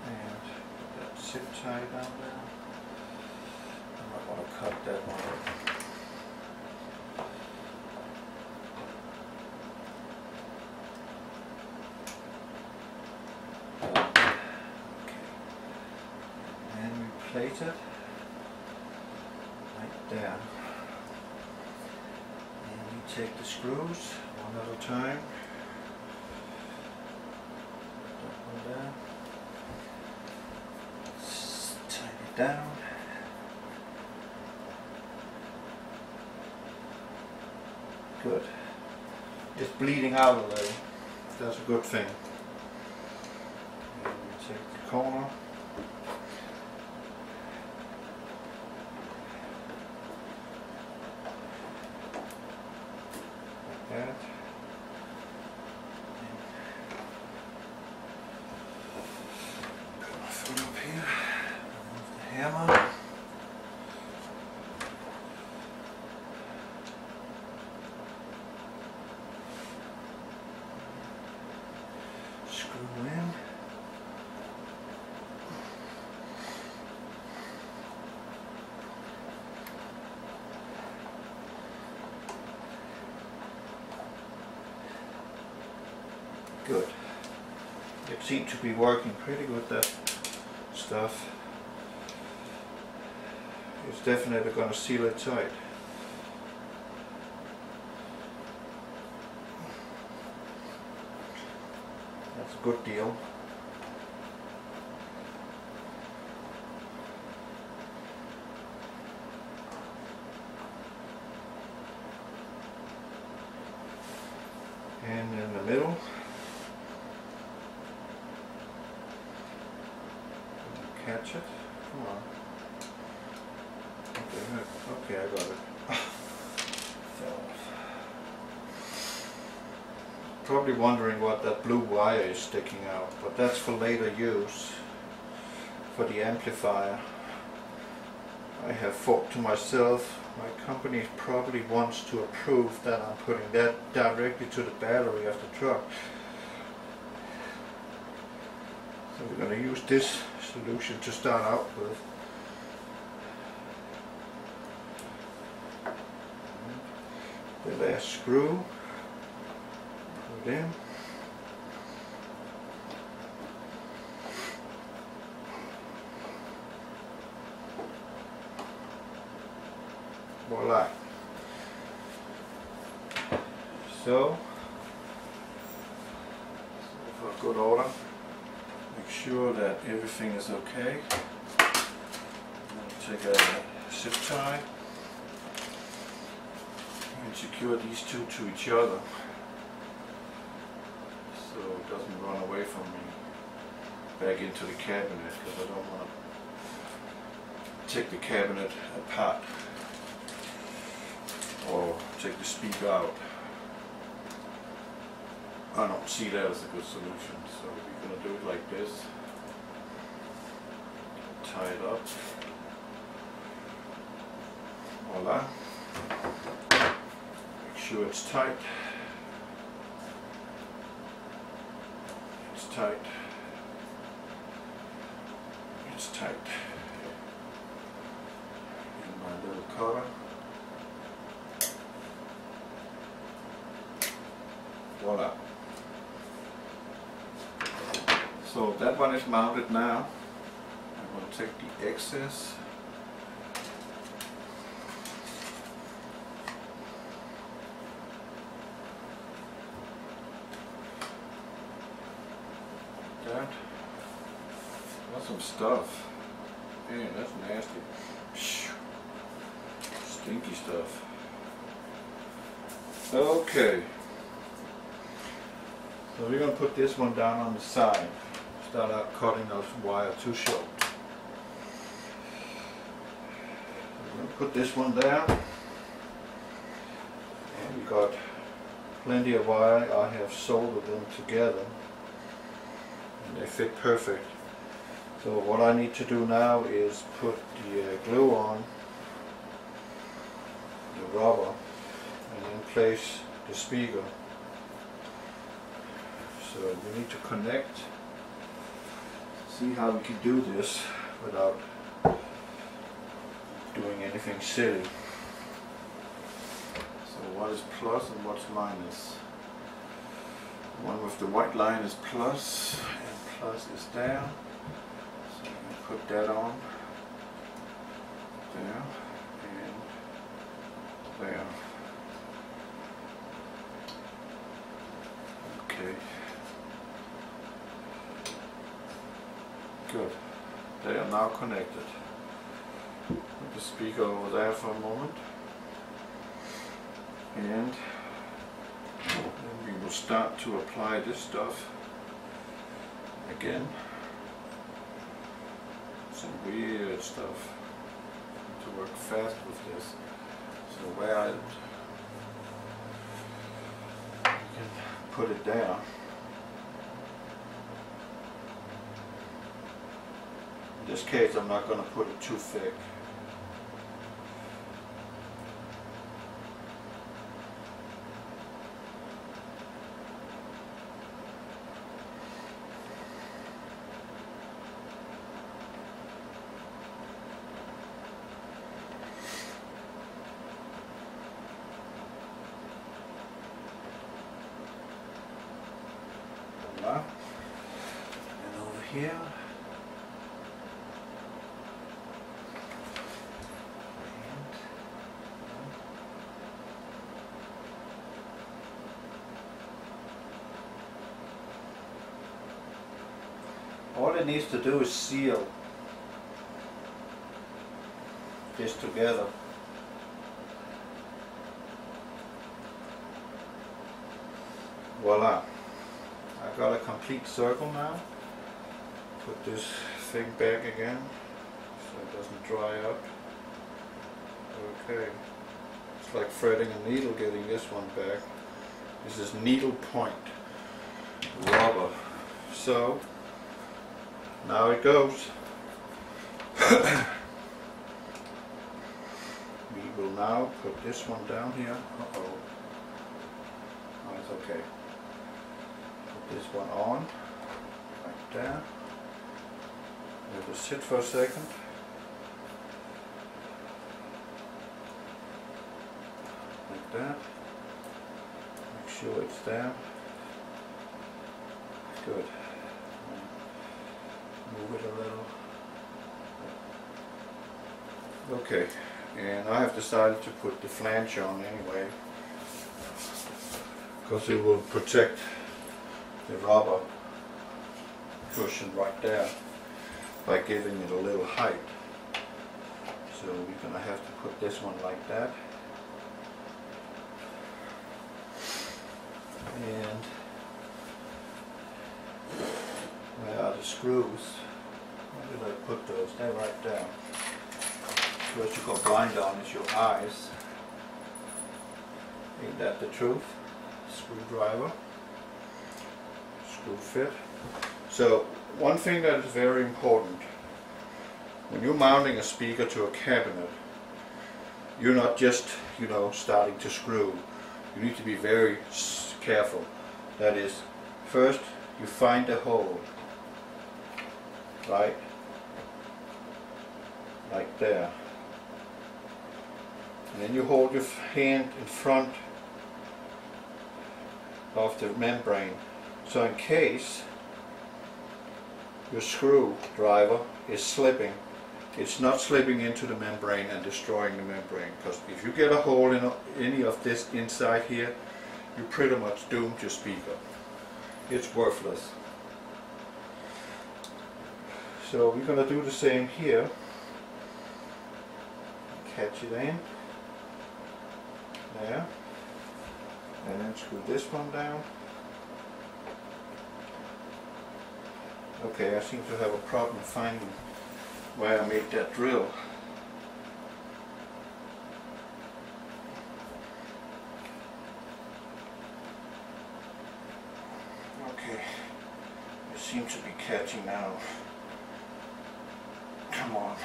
Speaker 2: and put that zip tie down there. I might want to cut that one up. Okay, and we plate it right there. And we take the screws one at a time. There. Tighten it down. Good. It's bleeding out a little. That's a good thing. And we take the corner. Like that. Up here, remove the hammer. Screw in. Good. It seemed to be working pretty good, that stuff. It's definitely going to seal it tight. That's a good deal. And in the middle, catch it. Come on. Okay, I got it. Fell off. Probably wondering what that blue wire is sticking out, but that's for later use, for the amplifier. I have thought to myself, my company probably wants to approve that I'm putting that directly to the battery of the truck. So we're going to use this solution to start out with. The last screw, put in. Voila. So, for good order, make sure that everything is okay. Take a zip tie and secure these two to each other so it doesn't run away from me back into the cabinet, because I don't want to take the cabinet apart or take the speaker out. I don't see that as a good solution, so we're going to do it like this. Tie it up. Voila. Make sure it's tight. It's tight. It's tight. And my little cutter. Voila. So that one is mounted now. I'm going to take the excess. That's some stuff. Man, that's nasty. Stinky stuff. Okay. So we're going to put this one down on the side. Start out cutting those wire too short. We're going to put this one down. And we got plenty of wire. I have soldered them together. They fit perfect. So what I need to do now is put the glue on the rubber and then place the speaker. So we need to connect. See how we can do this without doing anything silly. So what is plus and what's minus? The one with the white line is plus, and plus is down. So I'm going to put that on there and there. Okay. Good. They are now connected. Put the speaker over there for a moment. And then we will start to apply this stuff again. Some weird stuff. To work fast with this. So where I can put it there. In this case, I'm not going to put it too thick. Voila. And over here. All it needs to do is seal this together. Voila! I got a complete circle now. Put this thing back again so it doesn't dry up. Okay. It's like threading a needle getting this one back. This is needle point rubber. So now it goes. We will now put this one down here. Uh-oh. Oh, it's okay. Put this one on, like that. Let it sit for a second. Like that. Make sure it's there. Good. Move it a little. Okay, and I have decided to put the flange on anyway, because it will protect the rubber cushion right there by giving it a little height. So we're going to have to put this one like that. And where are the screws? Where did I put those? They're right there. What you go blind on is your eyes. Ain't that the truth? Screwdriver, screw fit. So one thing that is very important, when you're mounting a speaker to a cabinet, you're not just, you know, starting to screw. You need to be very careful. That is, first you find a hole, right, like there, and then you hold your hand in front of the membrane, so in case your screwdriver is slipping, it's not slipping into the membrane and destroying the membrane, because if you get a hole in any of this inside here, you pretty much doomed your speaker. It's worthless. So we're going to do the same here. Catch it in there, and then screw this one down. Okay, I seem to have a problem finding where I made that drill. Okay, it seems to be catching now. Come on.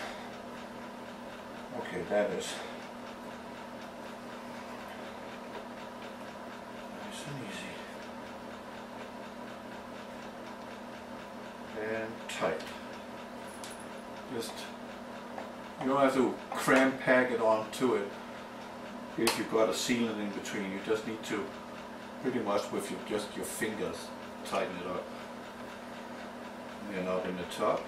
Speaker 2: Okay, that is nice and easy. And tight. Just, you don't have to cram pack it onto it if you've got a sealant in between. You just need to pretty much with just your fingers tighten it up. And then up in the top.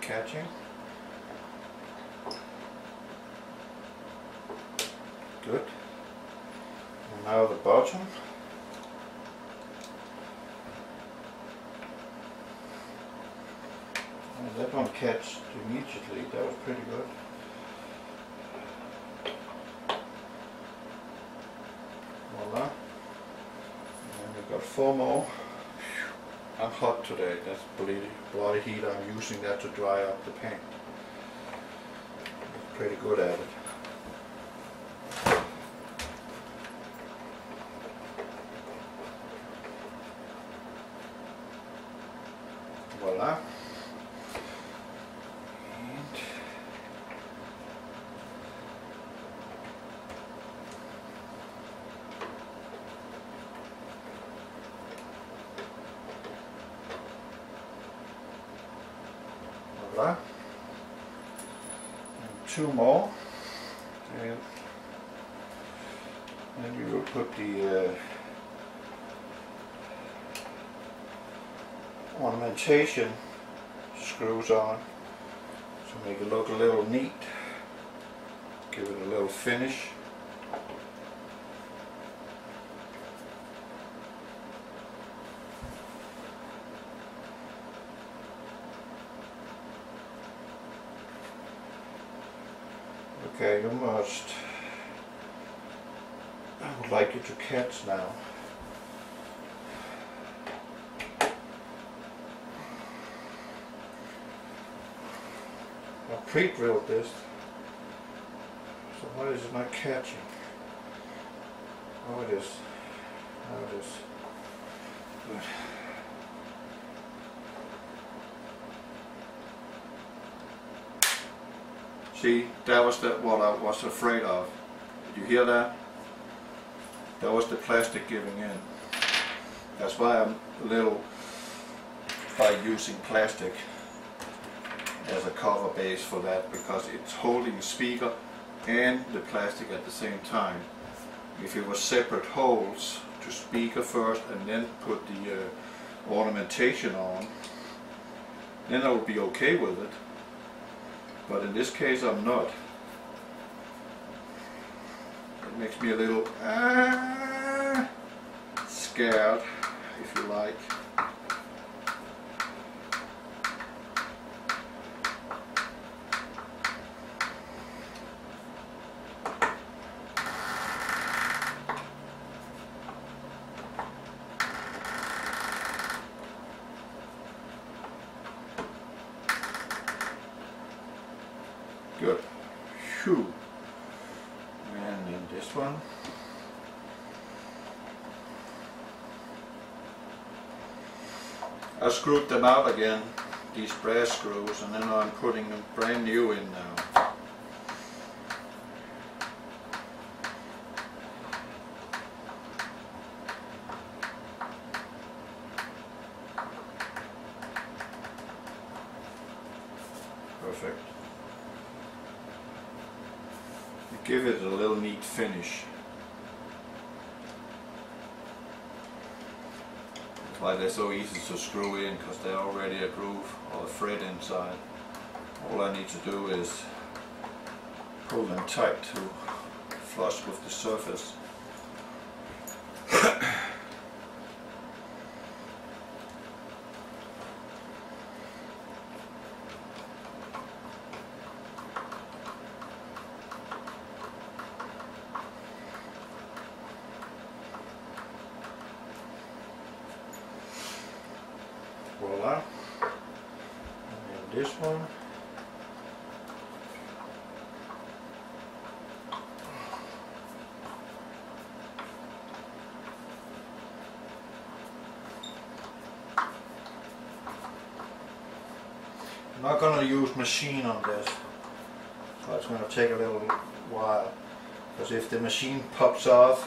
Speaker 2: Catching. Good. And now the bottom. And that one catched immediately. That was pretty good. Voila. And then we've got 4 more. I'm hot today, that's bloody heat. I'm using that to dry up the paint. I'm pretty good at it. Voila. And and 2 more, and then you will put the ornamentation screws on to make it look a little neat, give it a little finish. Okay, you must, I would like you to catch now. I pre-drilled this, so why is it not catching? Oh, it is. Oh, it is. Good. See, that was what I was afraid of. Did you hear that? That was the plastic giving in. That's why I'm a little by using plastic. as a cover base for that, because it's holding the speaker and the plastic at the same time. If it was separate holes to speaker first and then put the ornamentation on, then I would be okay with it. But in this case I'm not. It makes me a little scared, if you like. Good. Phew. And then this one. I screwed them out again, these brass screws, and then I'm putting them brand new in now. Perfect. Give it a little neat finish. That's why they're so easy to screw in, because they're already a groove or a thread inside. All I need to do is pull them tight to flush with the surface. Voila. And this one. I'm not going to use machine on this, so it's going to take a little while, because if the machine pops off,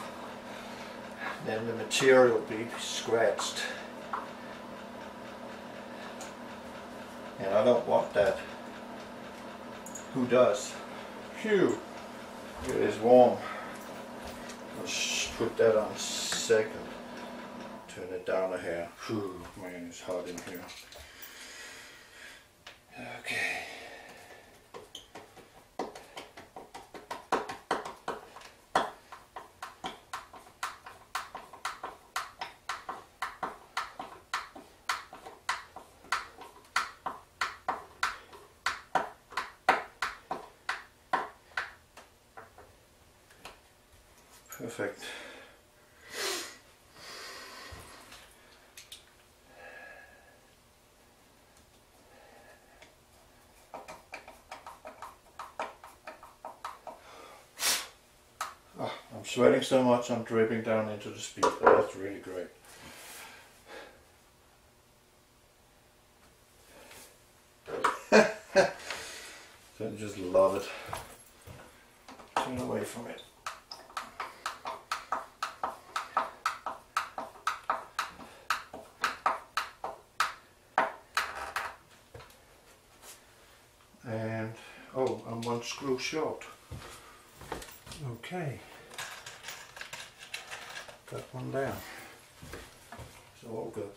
Speaker 2: then the material will be scratched. And I don't want that. Who does? Phew! It is warm. Let's put that on second. Turn it down a hair. Phew, man, it's hot in here. Okay. Perfect. Oh, I'm sweating so much I'm dripping down into the speaker. That's really great. So I just love it. Turn away from it. And oh, I'm one screw short. Okay, got one down. So all good.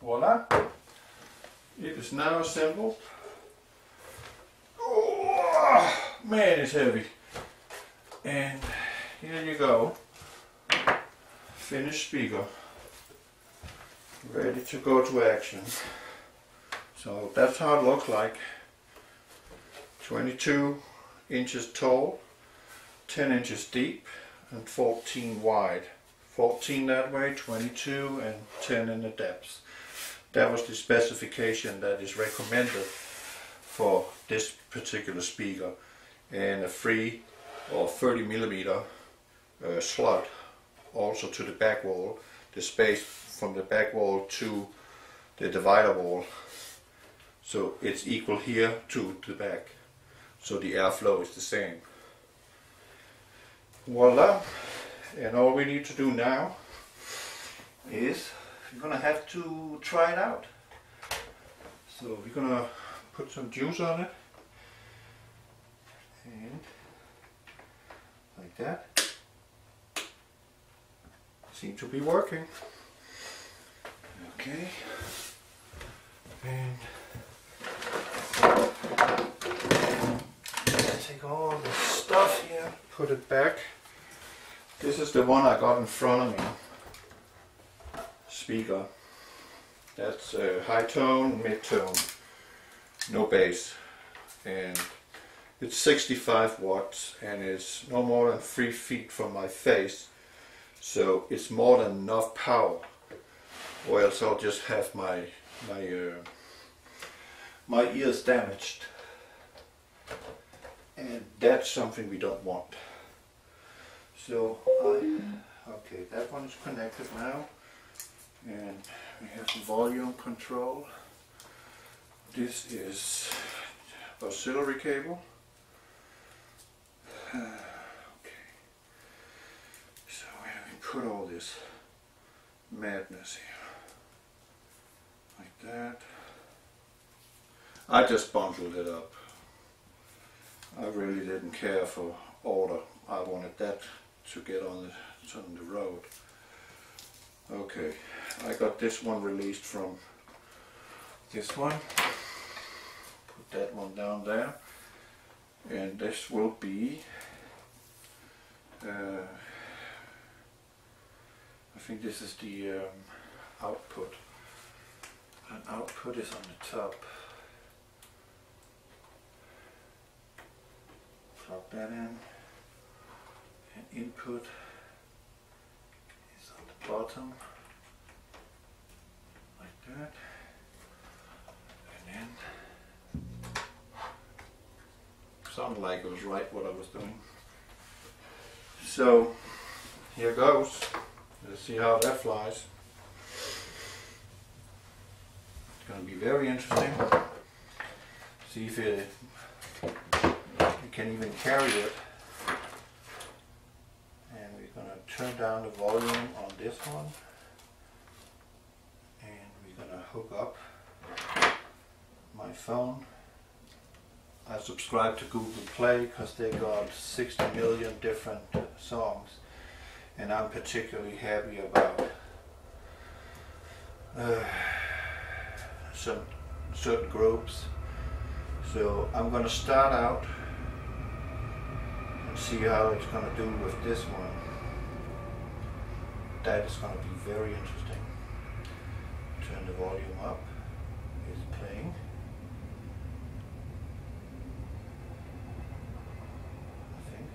Speaker 2: Voila! It is now assembled. Oh, man, it's heavy. And here you go. Finished speaker. Ready to go to action.
Speaker 1: So that's how it looks like. 22 inches tall, 10 inches deep, and 14 wide. 14 that way, 22 and 10 in the depths. That was the specification that is recommended for this particular speaker, and a free or 30 millimeter slot also to the back wall, the space from the back wall to the divider wall, so it's equal here to the back, so the airflow is the same. Voila! And all we need to do now is we're gonna have to try it out. So we're gonna put some juice on it, and like that. Seems to be working. Okay. And take all this stuff here, put it back. This is the one I got in front of me. Speaker. That's high tone, mid tone, no bass, and it's 65 watts and it's no more than 3 feet from my face, so it's more than enough power, or else I'll just have my ears damaged, and that's something we don't want. So okay, that one is connected now, and we have the volume control. This is auxiliary cable. Okay, so where do we put all this madness here? Like that. I just bundled it up. I really didn't care for order. I wanted that to get on the road. Okay, I got this one released from this one. Put that one down there, and this will be I think this is the output, and output is on the top. Plug that in, and input is on the bottom, like that, and then sounded like it was right what I was doing. So here goes. Let's see how that flies. It's going to be very interesting. See if you can even carry it. And we're going to turn down the volume on this one, and we're going to hook up my phone. I subscribe to Google Play because they got 60 million different songs, and I'm particularly happy about some certain groups. So I'm going to start out and see how it's going to do with this one. That is going to be very interesting. Turn the volume up. It's playing. I think.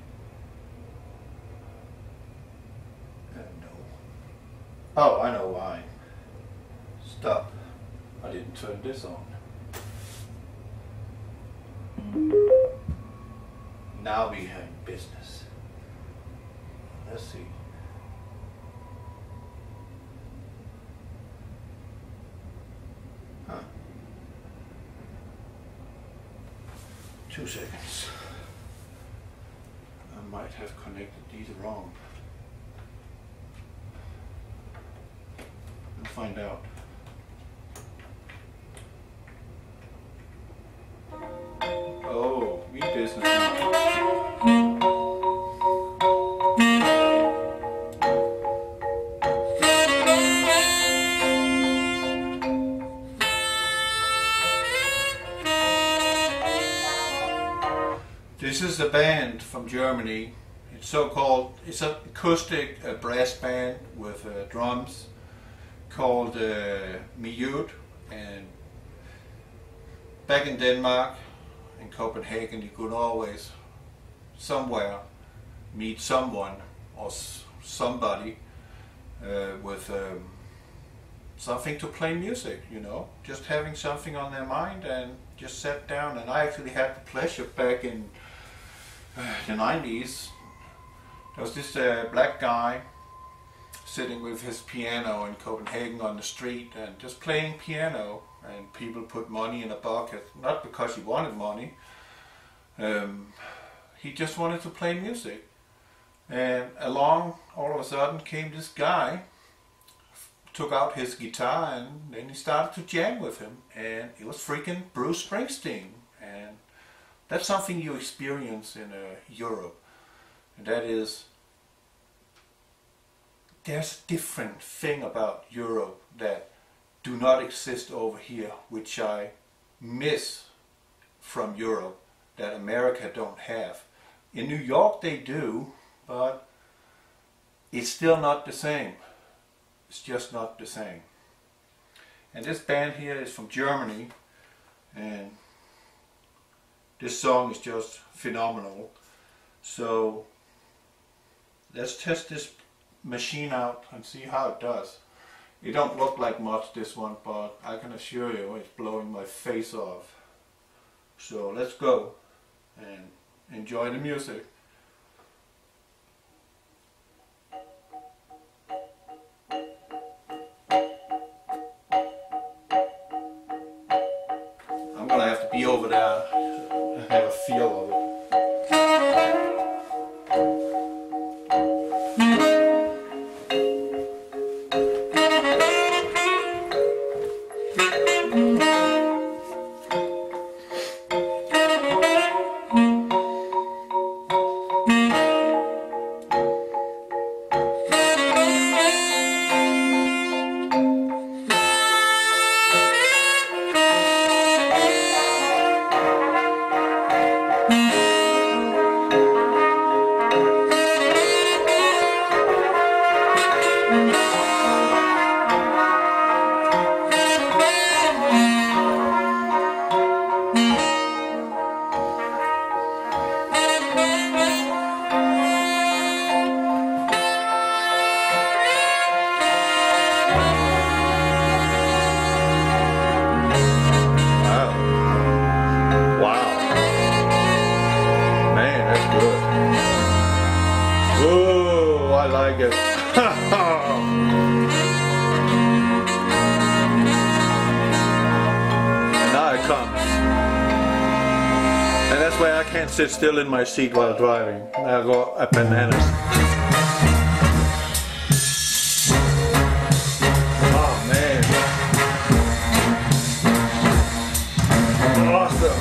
Speaker 1: No. Oh, I know why. Stop. I didn't turn this on. Now we have business. Let's see. Huh. 2 seconds. I might have connected these wrong. We'll find out. Oh, we business now. This is a band from Germany. It's so-called, it's an acoustic brass band with drums called VMInnovations, and
Speaker 2: back in Denmark, in Copenhagen, you could always somewhere meet someone or somebody with something to play music, you know, just having something on their mind and just sat down. And I actually had the pleasure back in the 90s. There was this black guy sitting with his piano in Copenhagen on the street and just playing piano, and people put money in a bucket, not because he wanted money, he just wanted to play music. And along all of a sudden came this guy, took out his guitar, and then he started to jam with him, and it was freaking Bruce Springsteen. And that's something you experience in Europe, and that is, there's a different thing about Europe that do not exist over here, which I miss from Europe, that America don't have. In New York they do, but it's still not the same. It's just not the same. And this band here is from Germany, and this song is just phenomenal. So let's test this machine out and see how it does. It don't look like much, this one, but I can assure you it's blowing my face off. So let's go and enjoy the music. I'm gonna have to be over there and have a feel of it. It. And now it comes. And that's why I can't sit still in my seat while driving. I go up bananas. Oh man. Awesome.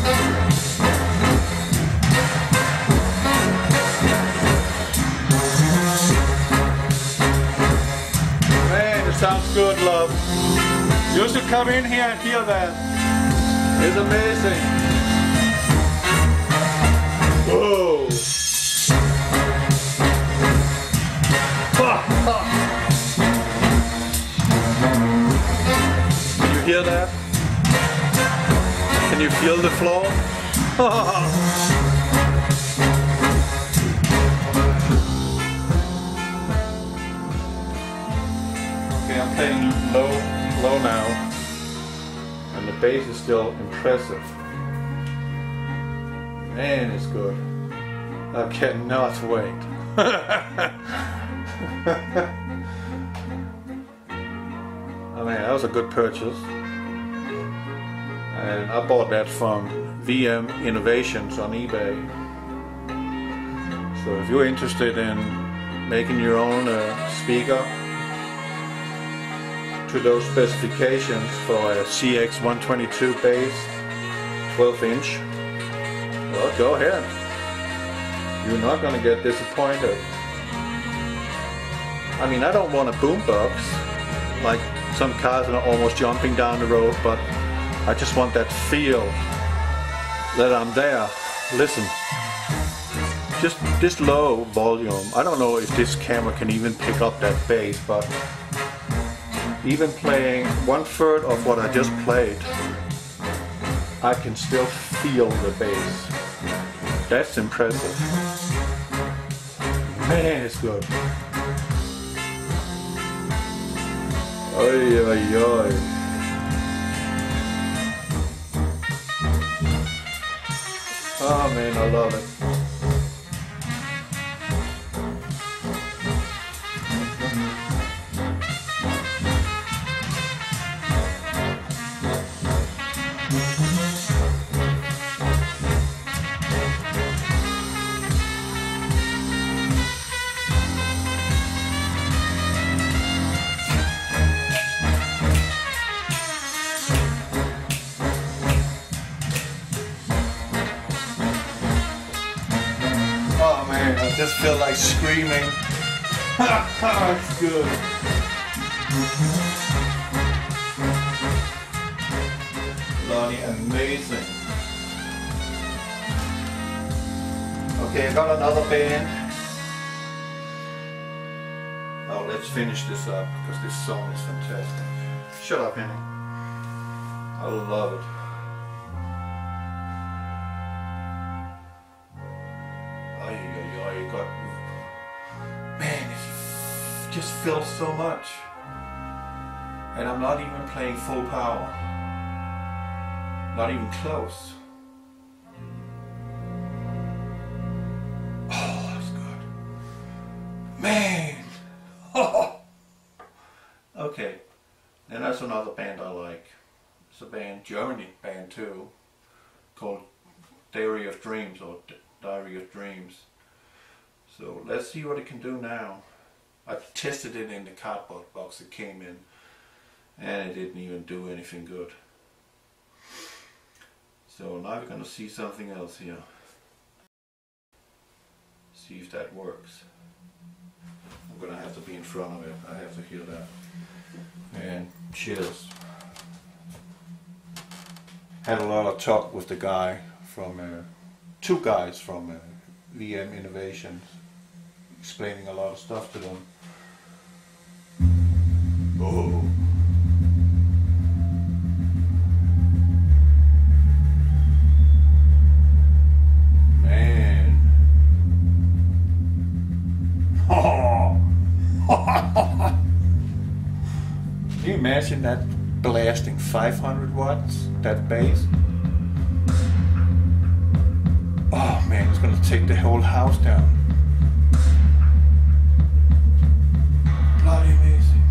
Speaker 2: Sounds good, love. You should come in here and hear that. It's amazing. Whoa. Can you hear that? Can you feel the floor? I'm playing low now, and the bass is still impressive. Man, it's good. I cannot wait. I mean, that was a good purchase, and I bought that from VMInnovations on eBay. So if you're interested in making your own speaker to those specifications for a CX122 bass, 12-inch, well, go ahead. You're not going to get disappointed. I mean, I don't want a boombox like some cars are almost jumping down the road, but I just want that feel that I'm there. Listen, just this low volume. I don't know if this camera can even pick up that bass, but even playing 1/3 of what I just played,
Speaker 1: I can still feel the bass. That's impressive. Man, it's good. Oi, oi, oi. Oh man, I love it. I just feel like screaming. It's good. Bloody amazing. Okay, I got another band. Oh, let's finish this up because this song is fantastic. Shut up, Henning. I love it. Man, it just feels so much. And I'm not even playing full power. Not even close. Oh, that's good. Man! Oh. Okay, then there's another band I like. It's a band, German band too, called Diary of Dreams or Diary of Dreams. So let's see what it can do now. I tested it in the cardboard box it came in and it didn't even do anything good. So now we're going to see something else here. See if that works. I'm going to have to be in front of it. I have to hear that. And cheers. Had a lot of talk with the guy from, two guys from VMInnovations, explaining a lot of stuff to them. Oh. Man. Oh. Can you imagine that blasting 500 watts, that bass? Oh man, it's gonna take the whole house down. Bloody amazing.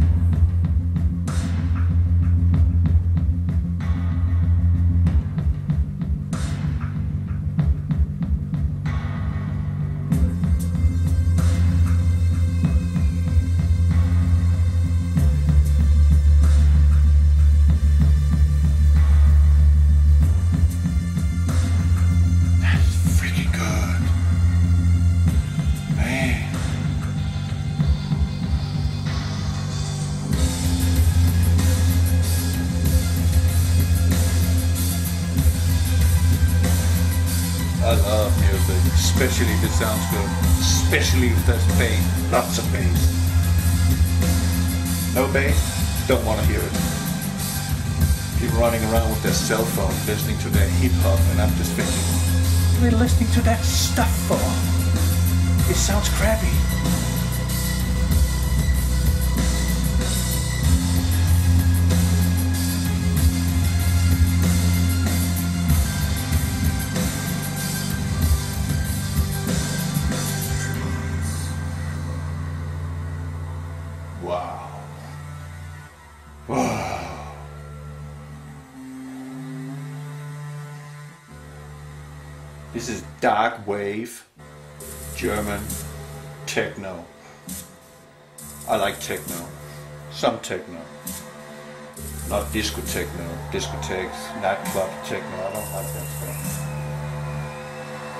Speaker 1: I love music, especially if it sounds good, especially if there's bass, lots of bass. No bass, don't want to hear it. People running around with their cell phone listening to their hip hop, and I'm just thinking, what are they listening to that stuff for? It sounds crappy. Wow. Wow. This is dark wave German techno. I like techno. Some techno. Not disco techno, discotheques, nightclub techno. I don't like that stuff.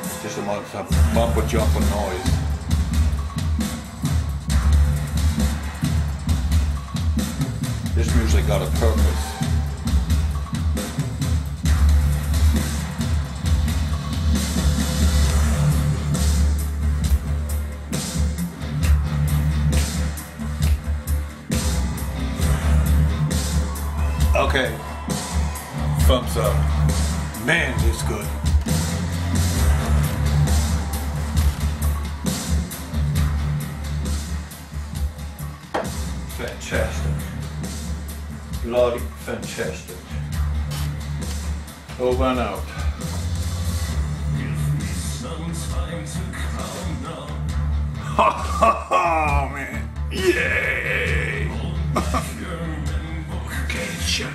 Speaker 1: It's just a bunch of bumper jumper noise. This music got a purpose. Okay, thumbs up. Man, this is good. Fantastic. Bloody fantastic. Over and out. Ha ha ha, man. Yay! Gotcha.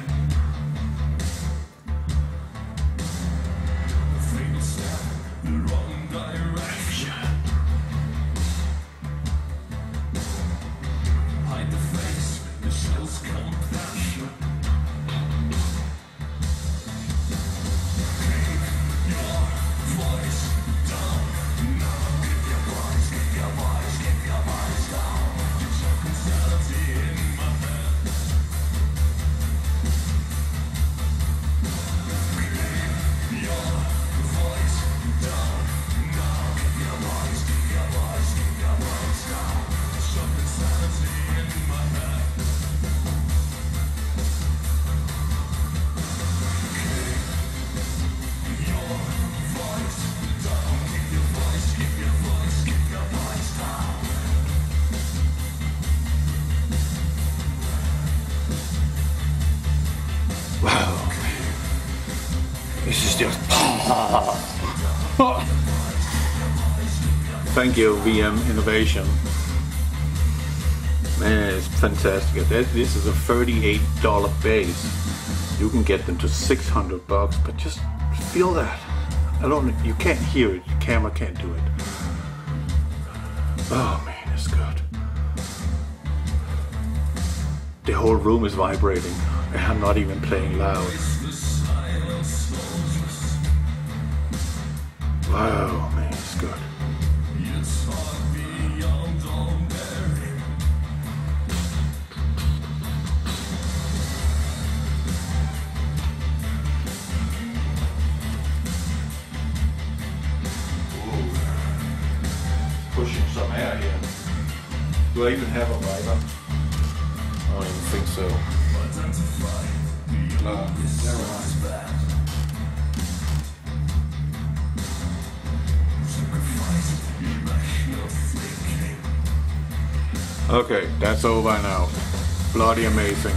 Speaker 1: This is just... Thank you, VMInnovation. Man, it's fantastic. This is a $38 base. You can get them to $600, but just feel that. I don't. You can't hear it. The camera can't do it. Oh man, it's good. The whole room is vibrating, and I'm not even playing loud. Wow, man, it's good. Pushing some air here. Do I even have a lighter? I don't even think so. No, never mind. Okay, that's over now. Bloody amazing.